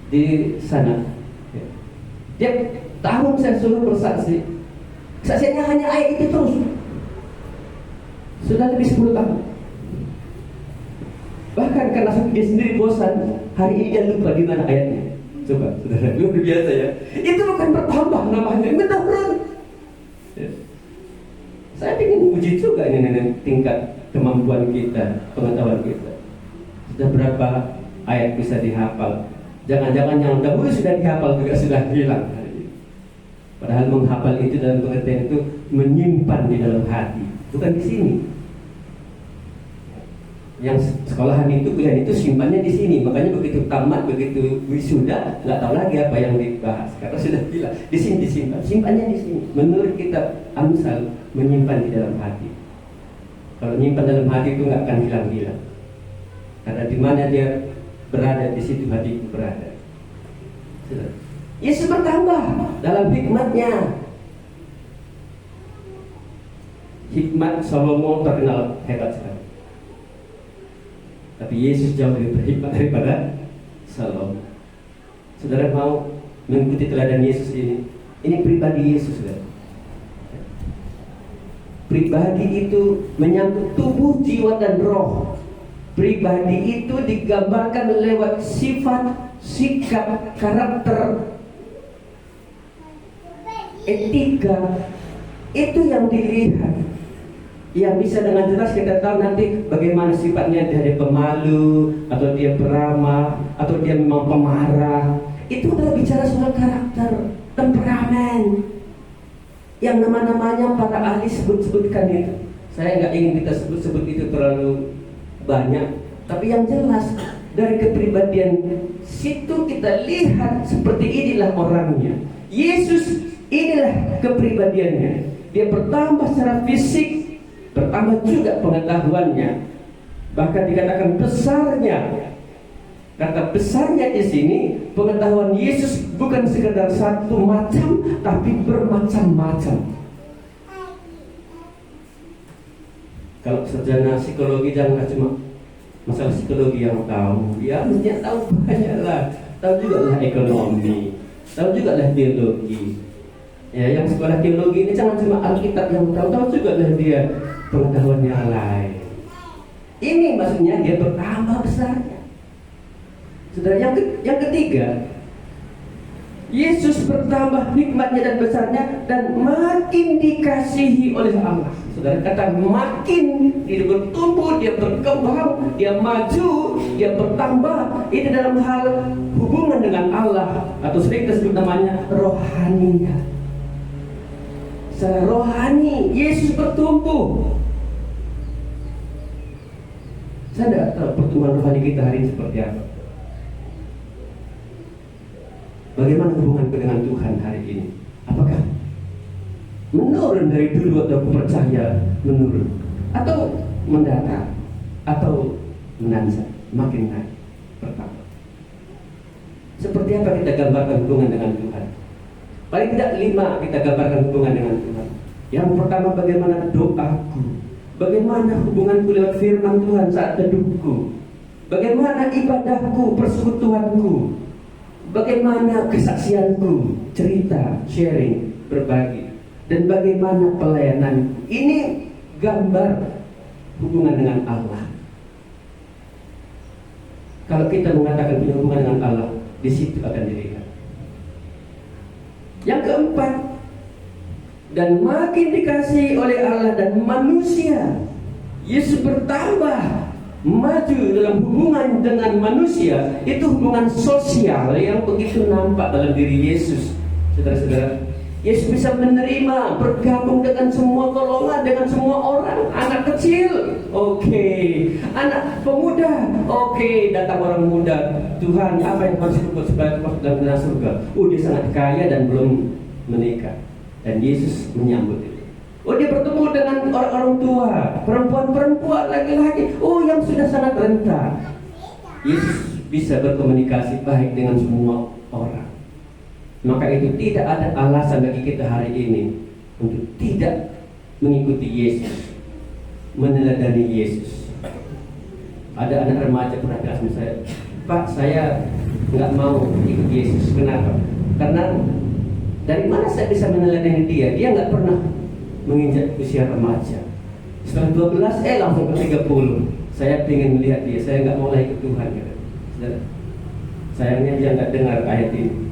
di sana. Dia tahun saya suruh bersaksi. Saksinya hanya ayat itu terus. Sudah lebih 10 tahun. Bahkan karena dia sendiri bosan, hari ini dia lupa di mana ayatnya. Coba, saudara, luar biasa ya. Itu bukan bertambah namanya, menurun. Ya. Saya ingin uji juga ini tingkat kemampuan kita, pengetahuan kita. Sudah berapa ayat bisa dihafal? Jangan-jangan yang dahulu sudah dihafal juga sudah hilang hari ini. Padahal menghafal itu dalam pengertian itu menyimpan di dalam hati, bukan di sini. Yang sekolahan itu, kuliah itu simpannya di sini. Makanya begitu tamat, begitu wisuda, nggak tahu lagi apa yang dibahas karena sudah gila. Di sini disimpan, simpannya di sini. Menurut kitab Amsal, menyimpan di dalam hati. Kalau menyimpan dalam hati itu nggak akan hilang-hilang. Karena di mana dia berada, di situ hatiku berada. Yesus bertambah dalam hikmatnya. Hikmat Salomo terkenal hebat sekali. Tapi Yesus jauh lebih berhikmat daripada Salomo. Saudara mau mengikuti teladan Yesus ini? Ini pribadi Yesus, saudara. Pribadi itu menyangkut tubuh, jiwa, dan roh. Pribadi itu digambarkan lewat sifat, sikap, karakter, etika. Itu yang dilihat. Yang bisa dengan jelas kita tahu nanti bagaimana sifatnya. Dia pemalu, atau dia beramah, atau dia memang pemarah. Itu adalah bicara soal karakter, temperamen, yang nama-namanya para ahli sebut-sebutkan itu. Saya nggak ingin kita sebut-sebut itu terlalu banyak, tapi yang jelas dari kepribadian situ kita lihat seperti inilah orangnya. Yesus inilah kepribadiannya. Dia bertambah secara fisik, bertambah juga pengetahuannya. Bahkan dikatakan besarnya. Kata besarnya di sini, pengetahuan Yesus bukan sekedar satu macam, tapi bermacam-macam. Kalau sarjana psikologi jangan cuma masalah psikologi yang tahu, ya mestinya tahu banyak lah. Tahu juga lah ekonomi, tahu juga lah teologi. Ya, yang sekolah teologi ini jangan cuma Alkitab yang tahu juga lah dia pengetahuannya lain. Ini maksudnya dia bertambah besarnya. Saudara, yang ketiga, Yesus bertambah nikmatnya dan besarnya dan makin dikasihi oleh Allah. Saudara, kata makin, dia bertumbuh, dia berkembang, dia maju, dia bertambah. Ini dalam hal hubungan dengan Allah, atau sering disebut namanya rohaninya. Secara rohani, Yesus bertumbuh. Saya tidak tahu pertumbuhan rohani kita hari ini seperti apa. Bagaimana hubungan dengan Tuhan hari ini? Apakah menurun dari dulu waktu aku percaya menurun, atau mendatar, atau menanjak, makin naik, bertambah? Seperti apa kita gambarkan hubungan dengan Tuhan? Paling tidak 5 kita gambarkan hubungan dengan Tuhan. Yang pertama, bagaimana doaku, bagaimana hubunganku lewat firman Tuhan saat teduhku, bagaimana ibadahku, persekutuanku, bagaimana kesaksianku, cerita, sharing, berbagi. dan bagaimana pelayanan. Ini gambar hubungan dengan Allah. Kalau kita mengatakan punya hubungan dengan Allah, di situ akan dilihat. Yang keempat, dan makin dikasihi oleh Allah dan manusia, Yesus bertambah maju dalam hubungan dengan manusia. Itu hubungan sosial yang begitu nampak dalam diri Yesus. Saudara-saudara, Yesus bisa menerima, bergabung dengan semua golongan, dengan semua orang. Anak kecil, oke. Anak pemuda, oke. Datang orang muda, Tuhan, apa yang harus dibuat supaya masuk dalam surga? Dia sangat kaya dan belum menikah, dan Yesus menyambut itu. Dia bertemu dengan orang-orang tua, perempuan-perempuan, laki-laki, yang sudah sangat renta. Yesus bisa berkomunikasi baik dengan semua orang. Maka itu tidak ada alasan bagi kita hari ini untuk tidak mengikuti Yesus, meneladani Yesus. Ada anak remaja pernah bilang sama saya, Pak, saya nggak mau ikut Yesus. Kenapa? Karena dari mana saya bisa meneladani dia? Dia nggak pernah menginjak usia remaja. Setelah 12, langsung ke 30. Saya ingin melihat dia. Saya nggak mau lagi ke Tuhan. Sayangnya dia nggak dengar ayat ini.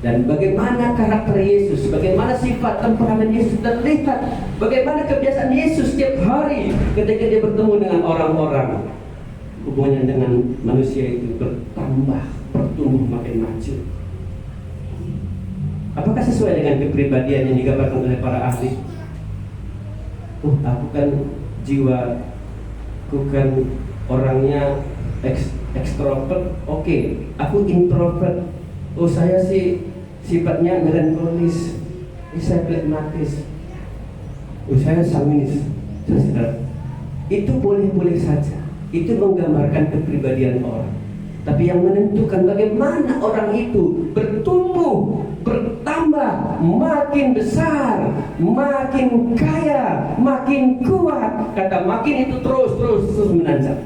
Dan bagaimana karakter Yesus, bagaimana sifat temperamen Yesus terlihat, bagaimana kebiasaan Yesus setiap hari ketika dia bertemu dengan orang-orang. Hubungannya dengan manusia itu bertambah, bertumbuh, makin maju. Apakah sesuai dengan kepribadian yang digambarkan oleh para ahli? Aku kan jiwa, aku kan orangnya ekstrovert, oke. Aku introvert. Saya sih sifatnya melankolis, saya flegmatis, saya sanguinis. Itu boleh-boleh saja. Itu menggambarkan kepribadian orang. Tapi yang menentukan bagaimana orang itu bertumbuh, bertambah, makin besar, makin kaya, makin kuat. Kata makin itu terus menanjak.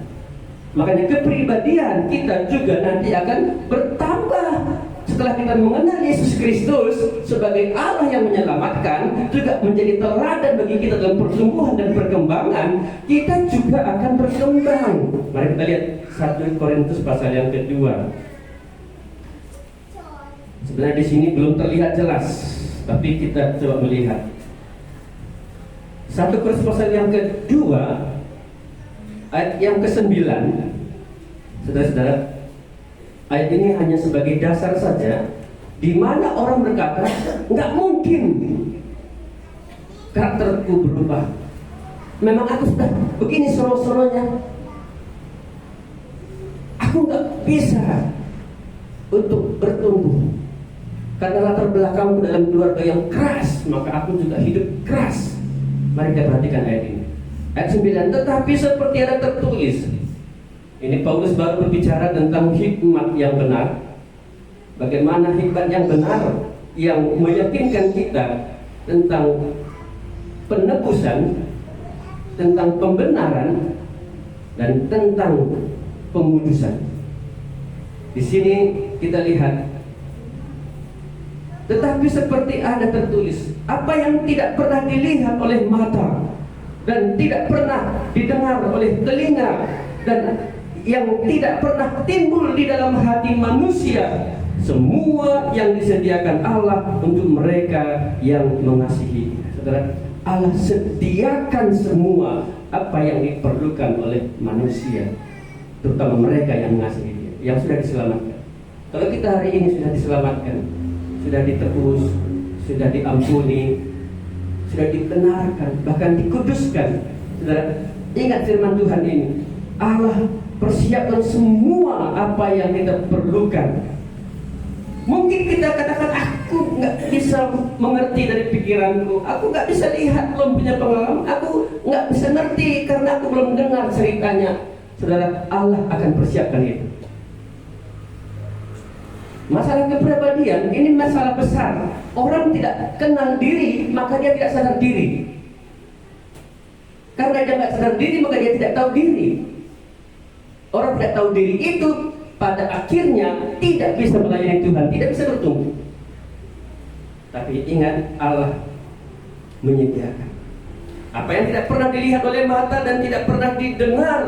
Makanya kepribadian kita juga nanti akan bertambah. Setelah kita mengenal Yesus Kristus sebagai Allah yang menyelamatkan, juga menjadi teladan bagi kita dalam pertumbuhan dan perkembangan, kita juga akan berkembang. Mari kita lihat 1 Korintus pasal yang kedua. Sebenarnya di sini belum terlihat jelas, tapi kita coba melihat 1 Korintus pasal yang kedua ayat yang ke-9. Saudara-saudara, ayat ini hanya sebagai dasar saja, di mana orang berkata, nggak mungkin karakterku berubah. Memang aku sudah begini solo-solonya. Aku nggak bisa untuk bertumbuh karena latar belakangku dalam keluarga yang keras, maka aku juga hidup keras. Mari kita perhatikan ayat ini. Ayat 9, tetapi seperti ada tertulis. Ini Paulus baru berbicara tentang hikmat yang benar. Bagaimana hikmat yang benar yang meyakinkan kita tentang penebusan, tentang pembenaran, dan tentang pengudusan. Di sini kita lihat, tetapi seperti ada tertulis, apa yang tidak pernah dilihat oleh mata dan tidak pernah didengar oleh telinga dan yang tidak pernah timbul di dalam hati manusia, semua yang disediakan Allah untuk mereka yang mengasihi. Saudara, Allah sediakan semua apa yang diperlukan oleh manusia, terutama mereka yang mengasihi Dia, yang sudah diselamatkan. Kalau kita hari ini sudah diselamatkan, sudah ditebus, sudah diampuni, sudah dibenarkan, bahkan dikuduskan. Saudara, ingat firman Tuhan ini, Allah persiapkan semua apa yang kita perlukan. Mungkin kita katakan, aku nggak bisa mengerti dari pikiranku, aku nggak bisa lihat, belum punya pengalaman, aku nggak bisa ngerti karena aku belum dengar ceritanya. Saudara, Allah akan persiapkan itu. Masalah kepribadian ini masalah besar. Orang tidak kenal diri, maka dia tidak sadar diri. Karena dia nggak sadar diri, maka dia tidak tahu diri. Orang tidak tahu diri itu pada akhirnya tidak bisa melayani Tuhan, tidak bisa bertumbuh. Tapi ingat, Allah menyediakan. Apa yang tidak pernah dilihat oleh mata dan tidak pernah didengar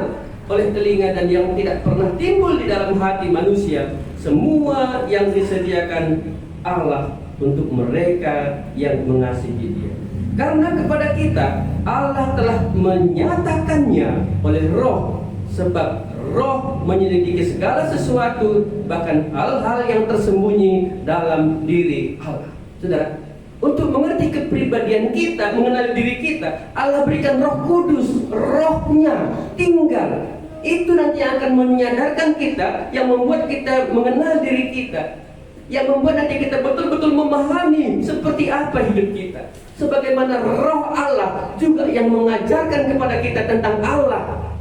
oleh telinga dan yang tidak pernah timbul di dalam hati manusia, semua yang disediakan Allah untuk mereka yang mengasihi Dia. Karena kepada kita Allah telah menyatakannya oleh Roh, sebab Roh menyelidiki segala sesuatu, bahkan hal-hal yang tersembunyi dalam diri Allah. Saudara, untuk mengerti kepribadian kita, mengenali diri kita, Allah berikan Roh Kudus, Rohnya tinggal. Itu nanti akan menyadarkan kita, yang membuat kita mengenal diri kita, yang membuat nanti kita betul-betul memahami seperti apa hidup kita. Sebagaimana Roh Allah juga yang mengajarkan kepada kita tentang Allah.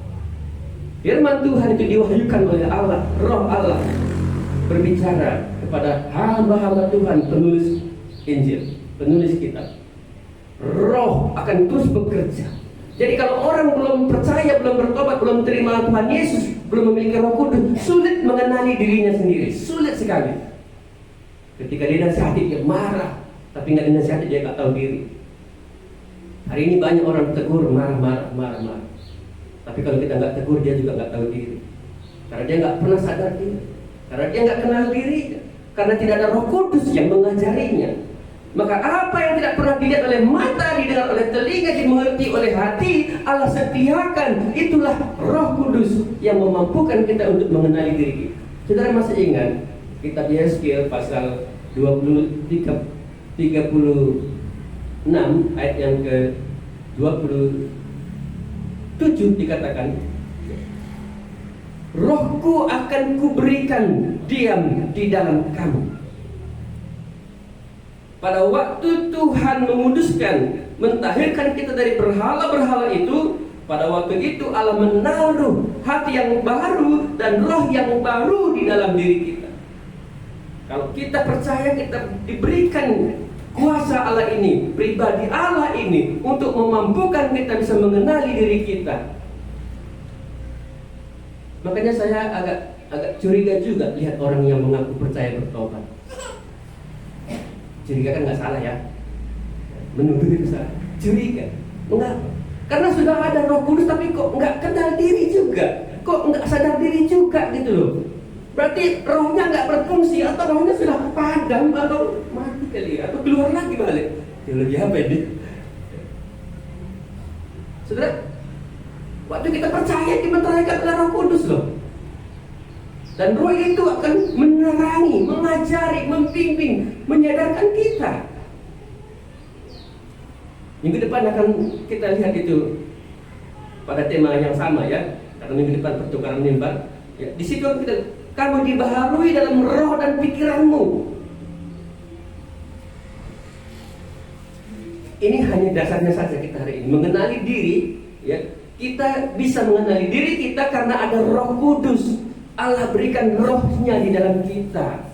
Firman Tuhan itu diwahyukan oleh Allah, Roh Allah berbicara kepada hamba-hamba Tuhan, penulis Injil, penulis kitab. Roh akan terus bekerja. Jadi kalau orang belum percaya, belum bertobat, belum terima Tuhan Yesus, belum memiliki Roh Kudus, sulit mengenali dirinya sendiri, sulit sekali. Ketika dinasihati dia marah, tapi nggak dinasihati dia nggak tahu diri. Hari ini banyak orang tegur, marah. Tapi kalau kita nggak tegur, dia juga nggak tahu diri. Karena dia nggak pernah sadar diri, karena dia nggak kenal diri, karena tidak ada Roh Kudus yang mengajarinya. Maka apa yang tidak pernah dilihat oleh mata, didengar oleh telinga, dimengerti oleh hati, Allah sediakan. Itulah Roh Kudus yang memampukan kita untuk mengenali diri kita. Saudara masih ingat kitab Yeskiel pasal 36 ayat yang ke 27 dikatakan, Rohku akan kuberikan diam di dalam kamu. Pada waktu Tuhan memutuskan mentahirkan kita dari berhala-berhala itu, pada waktu itu Allah menaruh hati yang baru dan roh yang baru di dalam diri kita. Kalau kita percaya, kita diberikan kuasa Allah ini, pribadi Allah ini, untuk memampukan kita bisa mengenali diri kita. Makanya saya agak curiga juga lihat orang yang mengaku percaya bertobat. Curiga kan nggak salah ya, menuduh itu salah. Curiga, mengapa? Karena sudah ada Roh Kudus tapi kok nggak kenal diri juga, kok nggak sadar diri juga gitu loh. Berarti rohnya nggak berfungsi, atau rohnya sudah padam, atau mati kali, atau keluar lagi balik. Teologi apa ini? Saudara, waktu kita percaya dimenteraikan oleh Roh Kudus loh. Dan Roh itu akan menerangi, mengajari, membimbing, menyadarkan kita. Minggu depan akan kita lihat itu pada tema yang sama ya, karena minggu depan pertukaran mimbar. Ya, di situ kamu dibaharui dalam roh dan pikiranmu. Ini hanya dasarnya saja kita hari ini mengenali diri. Ya, kita bisa mengenali diri kita karena ada Roh Kudus. Allah berikan rohnya di dalam kita.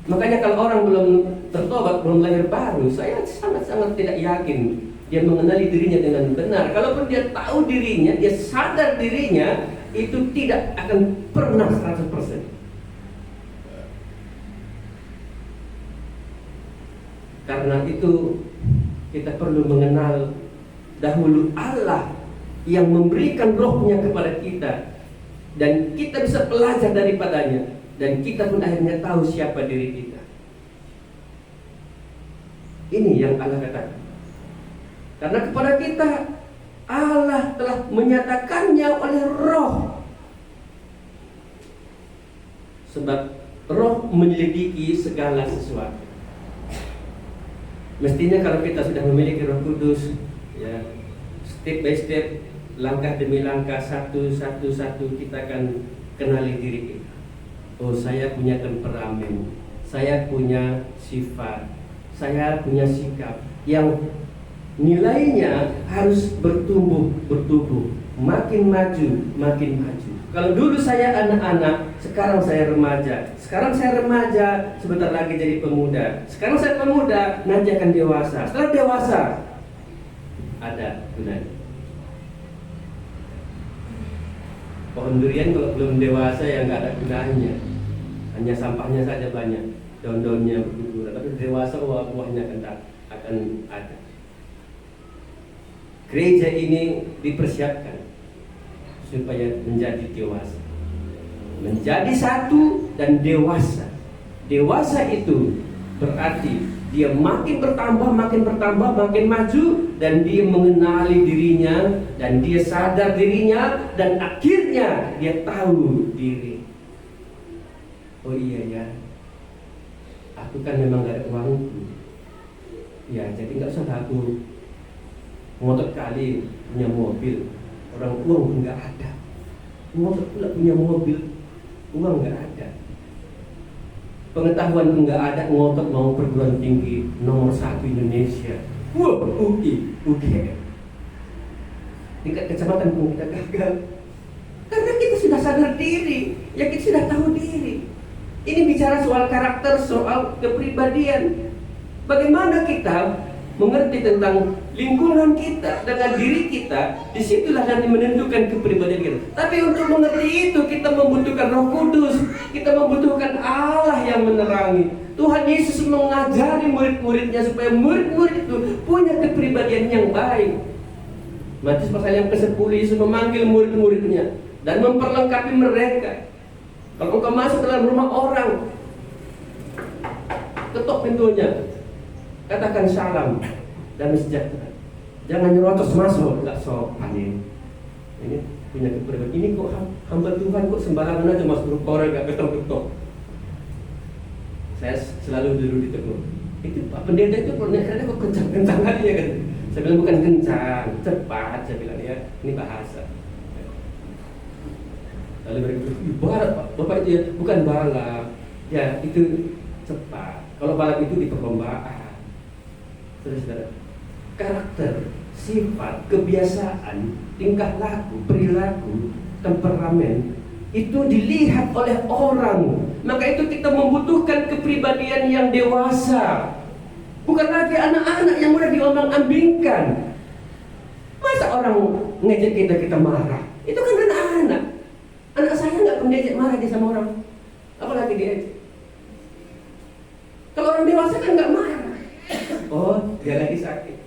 Makanya kalau orang belum tertobat, belum lahir baru, saya sangat-sangat tidak yakin dia mengenali dirinya dengan benar. Kalaupun dia tahu dirinya, dia sadar dirinya, itu tidak akan pernah 100%. Karena itu kita perlu mengenal dahulu Allah yang memberikan rohnya kepada kita. Dan kita bisa belajar daripadanya, dan kita pun akhirnya tahu siapa diri kita. Ini yang Allah katakan. Karena kepada kita Allah telah menyatakannya oleh Roh. Sebab Roh menyelidiki segala sesuatu. Mestinya kalau kita sudah memiliki Roh Kudus, ya, step by step, langkah demi langkah, satu kita akan kenali diri kita. Oh, saya punya temperamen, saya punya sifat, saya punya sikap yang nilainya harus bertumbuh, makin maju. Kalau dulu saya anak-anak, sekarang saya remaja. Sekarang saya remaja, sebentar lagi jadi pemuda. Sekarang saya pemuda, nanti akan dewasa. Setelah dewasa, ada gunanya. Pohon durian kalau belum dewasa ya nggak ada gunanya, hanya sampahnya saja banyak, daun-daunnya berguguran. Tapi dewasa buahnya akan ada. gereja ini dipersiapkan supaya menjadi dewasa, menjadi satu dan dewasa. Dewasa itu berarti dia makin bertambah, makin maju, dan dia mengenali dirinya, dan dia sadar dirinya, dan akhirnya dia tahu diri. Oh iya ya, aku kan memang gak ada uangku. Ya, jadi nggak usah aku ngotot kali punya mobil. Orang uang pun nggak ada. Ngotot pula punya mobil, uang nggak ada. Pengetahuan pun nggak ada. Ngotot mau perguruan tinggi nomor 1 Indonesia. Wah, UI, UGM. Tingkat kecamatan pun kita gagal. Karena kita sudah sadar diri, ya kita sudah tahu diri. Ini bicara soal karakter, soal kepribadian. Bagaimana kita mengerti tentang lingkungan kita dengan diri kita, disitulah nanti menentukan kepribadian kita. Tapi untuk mengerti itu kita membutuhkan Roh Kudus, kita membutuhkan Allah yang menerangi. Tuhan Yesus mengajari murid-muridnya supaya murid-murid itu punya kepribadian yang baik. Matius pasal yang ke-10, Yesus memanggil murid-muridnya dan memperlengkapi mereka. Kalau engkau masuk dalam rumah orang, ketok pintunya, katakan salam dan sejahtera. Jangan nyerocos masuk, nggak sopan ini. Ini punya kepribadian. Ini kok hamba Tuhan kok sembarangan aja masuk rumah orang, nggak ketok-ketok. Saya selalu dulu ditegur. Itu Pak Pendeta itu kerja kok kencang-kencang aja kan. Saya bilang bukan kencang, cepat. Saya bilang ya, ini bahasa. Lalu mereka bilang, balap Pak, Bapak itu ya bukan balap. Ya itu cepat. Kalau balap itu di perlombaan. Saudara-saudara, karakter, sifat, kebiasaan, tingkah laku, perilaku, temperamen itu dilihat oleh orang. Maka itu kita membutuhkan kepribadian yang dewasa. Bukan lagi anak-anak yang mudah diombang-ambingkan. Masa orang ngejek kita marah? Itu kan anak-anak. Anak saya nggak pernah diajak marah dia sama orang, apalagi diajak. Kalau orang dewasa kan nggak marah. Oh, dia lagi sakit.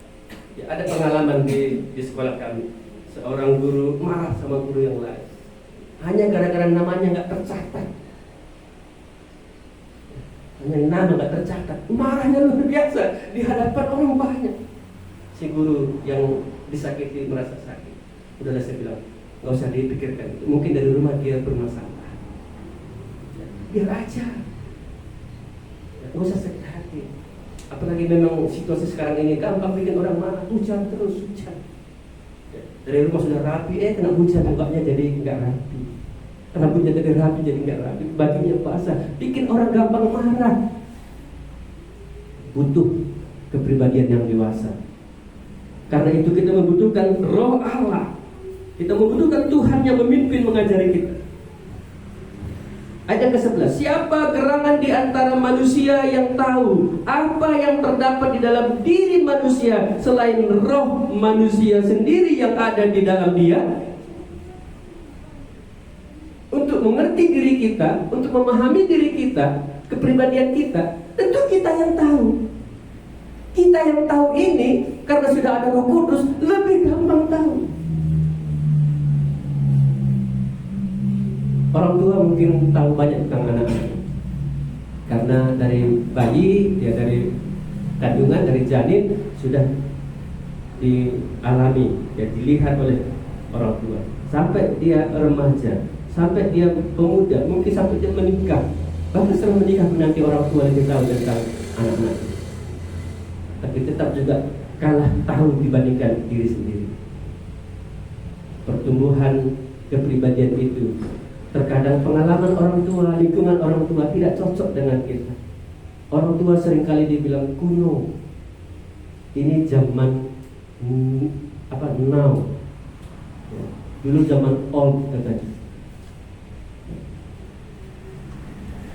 Ya, ada pengalaman di sekolah kami. Seorang guru marah sama guru yang lain. Hanya gara-gara namanya nggak tercatat. Hanya nama nggak tercatat. Marahnya luar biasa di hadapan orang banyak. Si guru yang disakiti merasa sakit. Udahlah saya bilang, nggak usah dipikirkan. Mungkin dari rumah dia bermasalah. Biar aja. Nggak usah sakit hati. Apalagi memang situasi sekarang ini gampang bikin orang marah, hujan terus hujan. Dari rumah sudah rapi, kena hujan mukanya jadi nggak rapi. Rambutnya dari rapi jadi nggak rapi, bajunya basah, bikin orang gampang marah. Butuh kepribadian yang dewasa. Karena itu kita membutuhkan Roh Allah. Kita membutuhkan Tuhan yang memimpin mengajari kita. Ayat ke-11, siapa gerangan di antara manusia yang tahu apa yang terdapat di dalam diri manusia selain roh manusia sendiri yang ada di dalam dia? Untuk mengerti diri kita, untuk memahami diri kita, kepribadian kita, tentu kita yang tahu. Kita yang tahu ini karena sudah ada Roh Kudus lebih gampang tahu. Orang tua mungkin tahu banyak tentang anak-anak. Karena dari bayi, dia dari kandungan, dari janin sudah dialami, ya dilihat oleh orang tua. Sampai dia remaja, sampai dia pemuda, mungkin sampai dia menikah. Bahkan setelah menikah nanti orang tua lebih tahu tentang anak-anak. Tapi tetap juga kalah tahu dibandingkan diri sendiri. Pertumbuhan kepribadian itu, terkadang pengalaman orang tua, lingkungan orang tua tidak cocok dengan kita. Orang tua seringkali dibilang kuno. Ini zaman now. Ya, dulu zaman old katanya.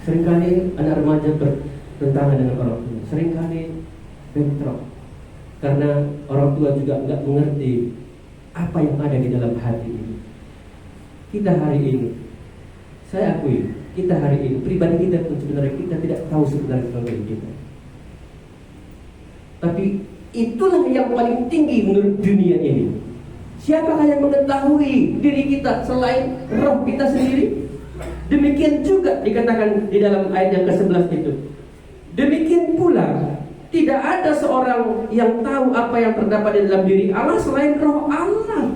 Seringkali anak remaja bertentangan dengan orang tua. Seringkali bentrok. Karena orang tua juga nggak mengerti apa yang ada di dalam hati ini. Kita hari ini, saya akui, kita hari ini, pribadi kita pun sebenarnya kita tidak tahu sebenarnya tentang diri kita. Tapi itulah yang paling tinggi menurut dunia ini. Siapakah yang mengetahui diri kita selain roh kita sendiri? Demikian juga dikatakan di dalam ayat yang ke-11 itu. Demikian pula tidak ada seorang yang tahu apa yang terdapat di dalam diri Allah selain roh Allah.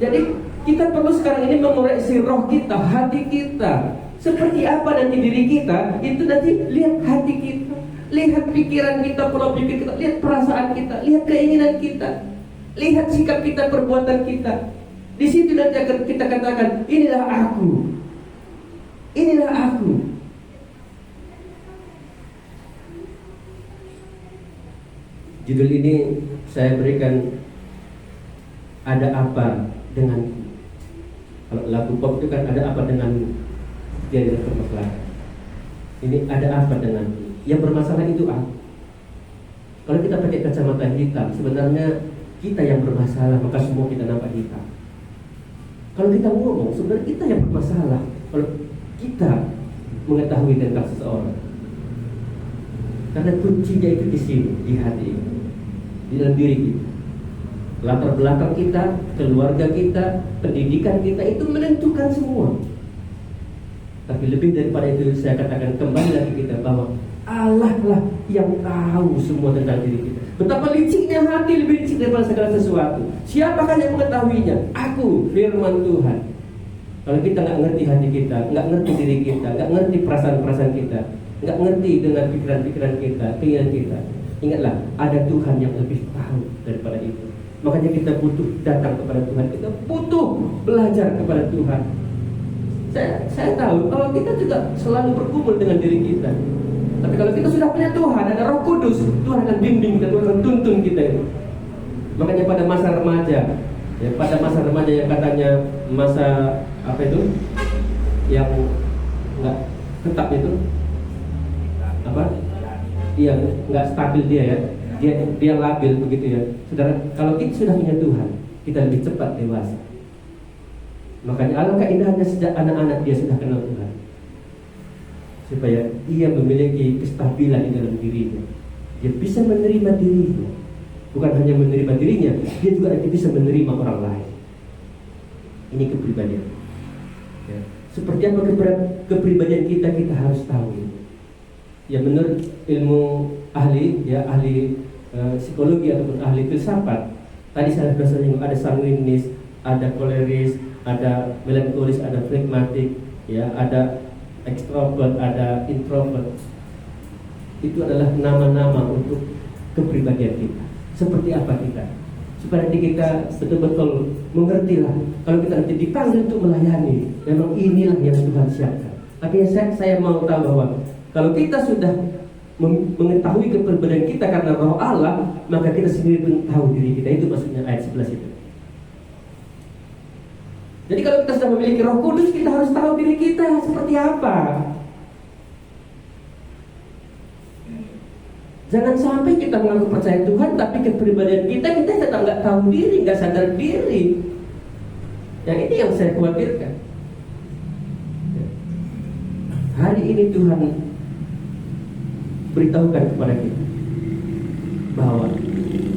Jadi kita perlu sekarang ini mengoreksi roh kita, hati kita. Seperti apa nanti diri kita, itu nanti lihat hati kita, lihat pikiran kita, pola pikir kita, lihat perasaan kita, lihat keinginan kita, lihat sikap kita, perbuatan kita. Di situ nanti akan kita katakan, inilah aku, inilah aku. Judul ini saya berikan, ada apa denganku. Kalau lagu pop itu kan ada apa denganmu, dia tidak bermasalah. Ini ada apa denganku, yang bermasalah itu aku. Kalau kita pakai kacamata hitam, sebenarnya kita yang bermasalah, maka semua kita nampak hitam. Kalau kita ngomong, sebenarnya kita yang bermasalah kalau kita mengetahui tentang seseorang. Karena kuncinya itu di sini, di hati, di dalam diri kita. Latar belakang kita, keluarga kita, pendidikan kita itu menentukan semua. Tapi lebih daripada itu, saya katakan kembali lagi kita bahwa Allah lah yang tahu semua tentang diri kita. Betapa liciknya hati, lebih licik daripada segala sesuatu. Siapakah yang mengetahuinya? Aku, firman Tuhan. Kalau kita nggak ngerti hati kita, nggak ngerti diri kita, nggak ngerti perasaan-perasaan kita, nggak ngerti dengan pikiran-pikiran kita, keinginan kita, ingatlah ada Tuhan yang lebih tahu daripada itu. Makanya kita butuh datang kepada Tuhan, kita butuh belajar kepada Tuhan. Saya tahu kalau kita juga selalu bergumul dengan diri kita. Tapi kalau kita sudah punya Tuhan, ada Roh Kudus, Tuhan akan bimbing kita, Tuhan akan tuntun kita itu. Makanya pada masa remaja, ya, pada masa remaja yang katanya masa apa itu, yang nggak tetap itu, apa? Iya, nggak stabil dia ya, dia labil begitu ya. Saudara, kalau kita sudah punya Tuhan, kita lebih cepat dewasa. Makanya alangkah indahnya sejak anak-anak dia sudah kenal Tuhan, supaya ia memiliki kestabilan di dalam dirinya. Dia bisa menerima dirinya, bukan hanya menerima dirinya, dia juga bisa menerima orang lain. Ini kepribadian. Ya. Seperti apa kepribadian kita harus tahu. Ya, menurut ilmu ahli, ya ahli psikologi ataupun ahli filsafat, tadi saya sudah singgung, ada sanguinis, ada koleris, ada melankolis, ada flegmatik, ya, ada ekstrovert, ada introvert. Itu adalah nama-nama untuk kepribadian kita. Seperti apa kita? Supaya nanti kita betul-betul mengertilah. Kalau kita nanti dipanggil untuk melayani, memang inilah yang Tuhan siapkan. Tapi saya mau tahu bahwa kalau kita sudah mengetahui kepribadian kita karena Roh Allah, maka kita sendiri pun tahu diri kita. Itu maksudnya ayat 11 itu. Jadi kalau kita sudah memiliki Roh Kudus, kita harus tahu diri kita seperti apa. Jangan sampai kita mengaku percaya Tuhan, tapi kepribadian kita tetap nggak tahu diri, nggak sadar diri. Yang ini yang saya khawatirkan. Hari ini Tuhan beritahukan kepada kita bahwa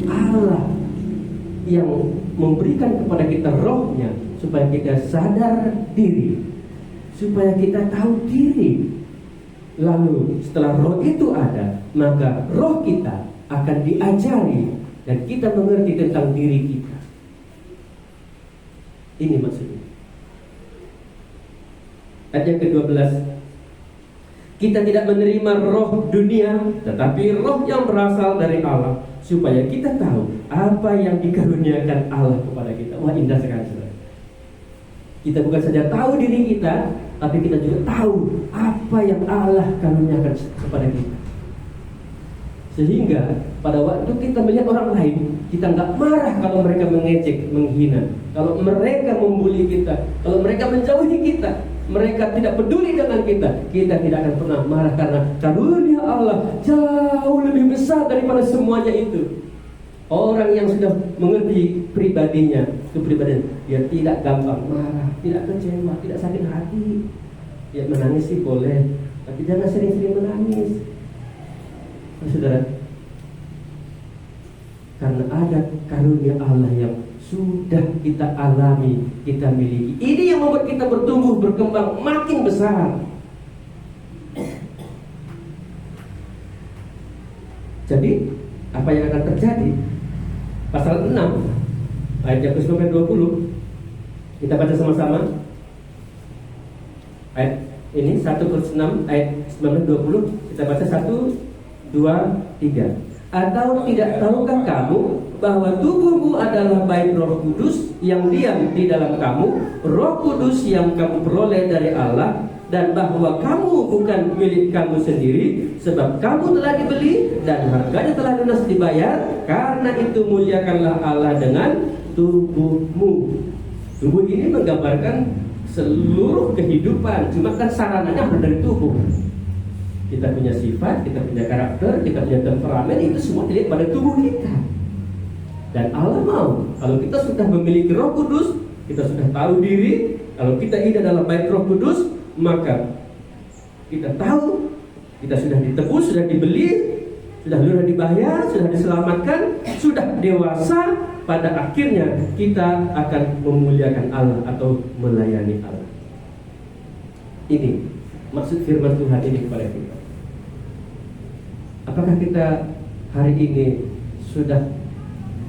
Allah yang memberikan kepada kita rohnya, supaya kita sadar diri, supaya kita tahu diri. Lalu setelah roh itu ada, maka roh kita akan diajari dan kita mengerti tentang diri kita. Ini maksudnya. Ayat yang ke-12, kita tidak menerima roh dunia, tetapi roh yang berasal dari Allah, supaya kita tahu apa yang dikaruniakan Allah kepada kita. Wah, indah sekali, saudara. Kita bukan saja tahu diri kita, tapi kita juga tahu apa yang Allah karuniakan kepada kita. Sehingga pada waktu kita melihat orang lain, kita nggak marah kalau mereka mengejek, menghina, kalau mereka membuli kita, kalau mereka menjauhi kita, mereka tidak peduli dengan kita tidak akan pernah marah, karena karunia Allah jauh lebih besar daripada semuanya itu. Orang yang sudah mengerti pribadinya, kepribadian, dia tidak gampang marah, tidak kecewa, tidak sakit hati. Ya, menangis sih boleh, tapi jangan sering-sering menangis. Saudara, Karena ada karunia Allah yang sudah kita alami, kita miliki. Ini yang membuat kita bertumbuh, berkembang, makin besar. Jadi, apa yang akan terjadi? Pasal 6 ayat yang ke-20. Kita baca sama-sama. Ayat ini 1/6 ayat 19-20. Kita baca 1, 2, 3. Atau tidak tahukah kamu bahwa tubuhmu adalah bait Roh Kudus yang diam di dalam kamu, Roh Kudus yang kamu peroleh dari Allah, dan bahwa kamu bukan milik kamu sendiri, sebab kamu telah dibeli dan harganya telah lunas dibayar. Karena itu muliakanlah Allah dengan tubuhmu. Tubuh ini menggambarkan seluruh kehidupan, cuma kan sarananya dari tubuh. Kita punya sifat, kita punya karakter, kita punya temperamen, itu semua dilihat pada tubuh kita. Dan Allah mau, kalau kita sudah memiliki Roh Kudus, kita sudah tahu diri, kalau kita hidup dalam bait Roh Kudus, maka kita tahu kita sudah ditebus, sudah dibeli, sudah dibayar, sudah diselamatkan, sudah dewasa. Pada akhirnya kita akan memuliakan Allah atau melayani Allah. Ini maksud firman Tuhan ini kepada kita. Apakah kita hari ini sudah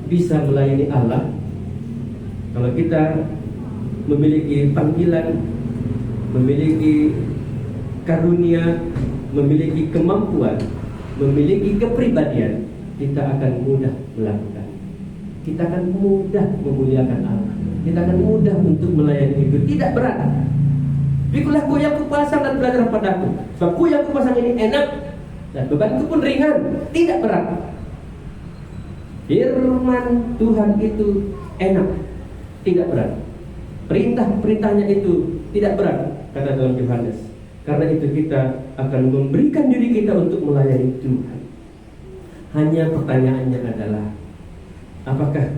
bisa melayani Allah? Kalau kita memiliki panggilan, memiliki karunia, memiliki kemampuan, memiliki kepribadian, kita akan mudah melakukan. Kita akan mudah memuliakan Allah. Kita akan mudah untuk melayani itu. Tidak berat. Pikulah kue yang kupasang dan belajar padaku, sebab kue yang kupasang ini enak dan bebanku pun ringan. Tidak berat. Firman Tuhan itu enak, tidak berat. Perintah-perintahnya itu tidak berat, kata dalam Yohanes. Karena itu kita akan memberikan diri kita untuk melayani Tuhan. Hanya pertanyaannya adalah, apakah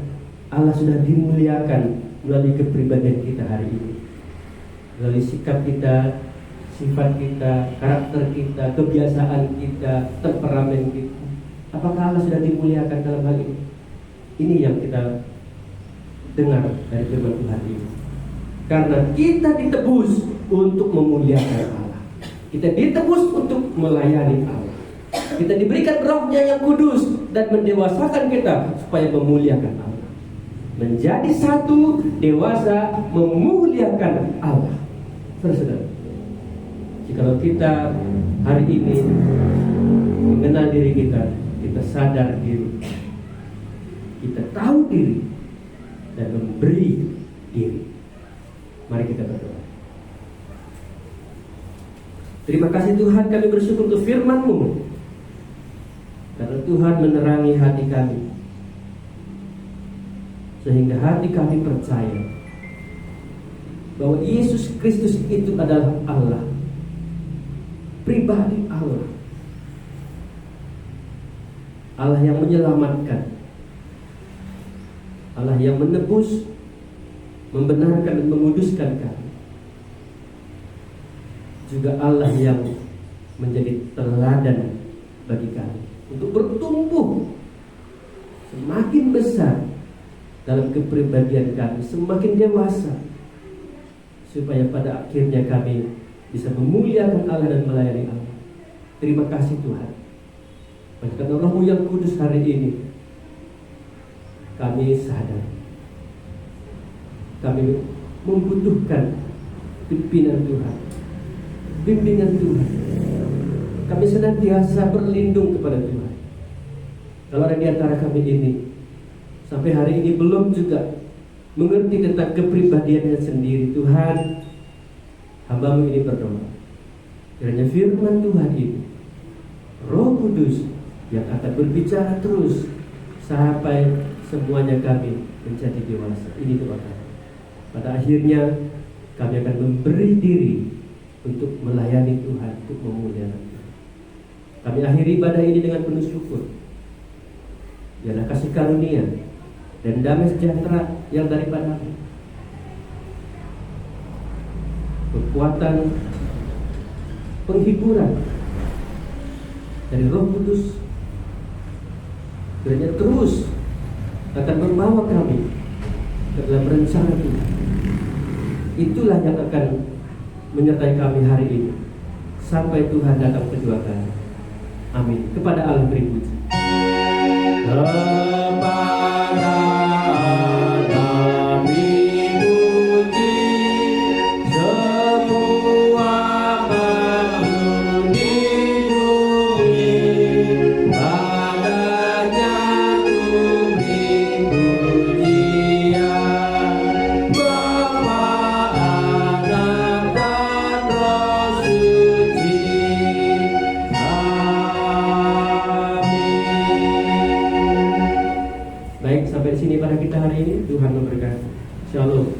Allah sudah dimuliakan melalui kepribadian kita hari ini? Melalui sikap kita, sifat kita, karakter kita, kebiasaan kita, temperamen kita. Apakah Allah sudah dimuliakan dalam hal ini? Ini yang kita dengar dari firman Tuhan ini. Karena kita ditebus untuk memuliakan Allah. Kita ditebus untuk melayani Allah. Kita diberikan Roh-Nya yang kudus dan mendewasakan kita supaya memuliakan Allah. Menjadi satu, dewasa, memuliakan Allah. Saudara, jikalau kita hari ini mengenal diri kita, kita sadar diri, kita tahu diri dan memberi diri. Mari kita berdoa. Terima kasih Tuhan, kami bersyukur untuk firman-Mu. Karena Tuhan menerangi hati kami, sehingga hati kami percaya bahwa Yesus Kristus itu adalah Allah, pribadi Allah, Allah yang menyelamatkan, Allah yang menebus, membenarkan dan menguduskan kami, juga Allah yang menjadi teladan bagi kami untuk bertumbuh semakin besar dalam kepribadian kami, semakin dewasa, supaya pada akhirnya kami bisa memuliakan Allah dan melayani Allah. Terima kasih Tuhan. Karena Roh-Mu yang kudus hari ini, kami sadar kami membutuhkan pimpinan Tuhan, bimbingan Tuhan. Kami senantiasa berlindung kepada Tuhan. Kalau ada di antara kami ini sampai hari ini belum juga mengerti tentang kepribadiannya sendiri, Tuhan, hamba-Mu ini berdoa, kiranya firman Tuhan ini, Roh Kudus yang akan berbicara terus sampai semuanya kami menjadi dewasa. Ini doa kami. Pada akhirnya kami akan memberi diri untuk melayani Tuhan, untuk memuliakan Tuhan. Kami akhiri ibadah ini dengan penuh syukur. Biarlah kasih karunia dan damai sejahtera yang daripada-Mu, kekuatan, penghiburan dari Roh Kudus, kiranya terus akan membawa kami ke dalam rencana Tuhan. Itulah yang akan menyertai kami hari ini sampai Tuhan datang kedua kali. Amin. Kepada Allah beri puji. Kepada Allah beri puji, semua makhluk di bumi, padanya ku beri pujian. Bapa, Anak, dan Roh Suci. Amin. Baik, sampai sini pada kita hari ini. Tuhan memberkati. Shalom.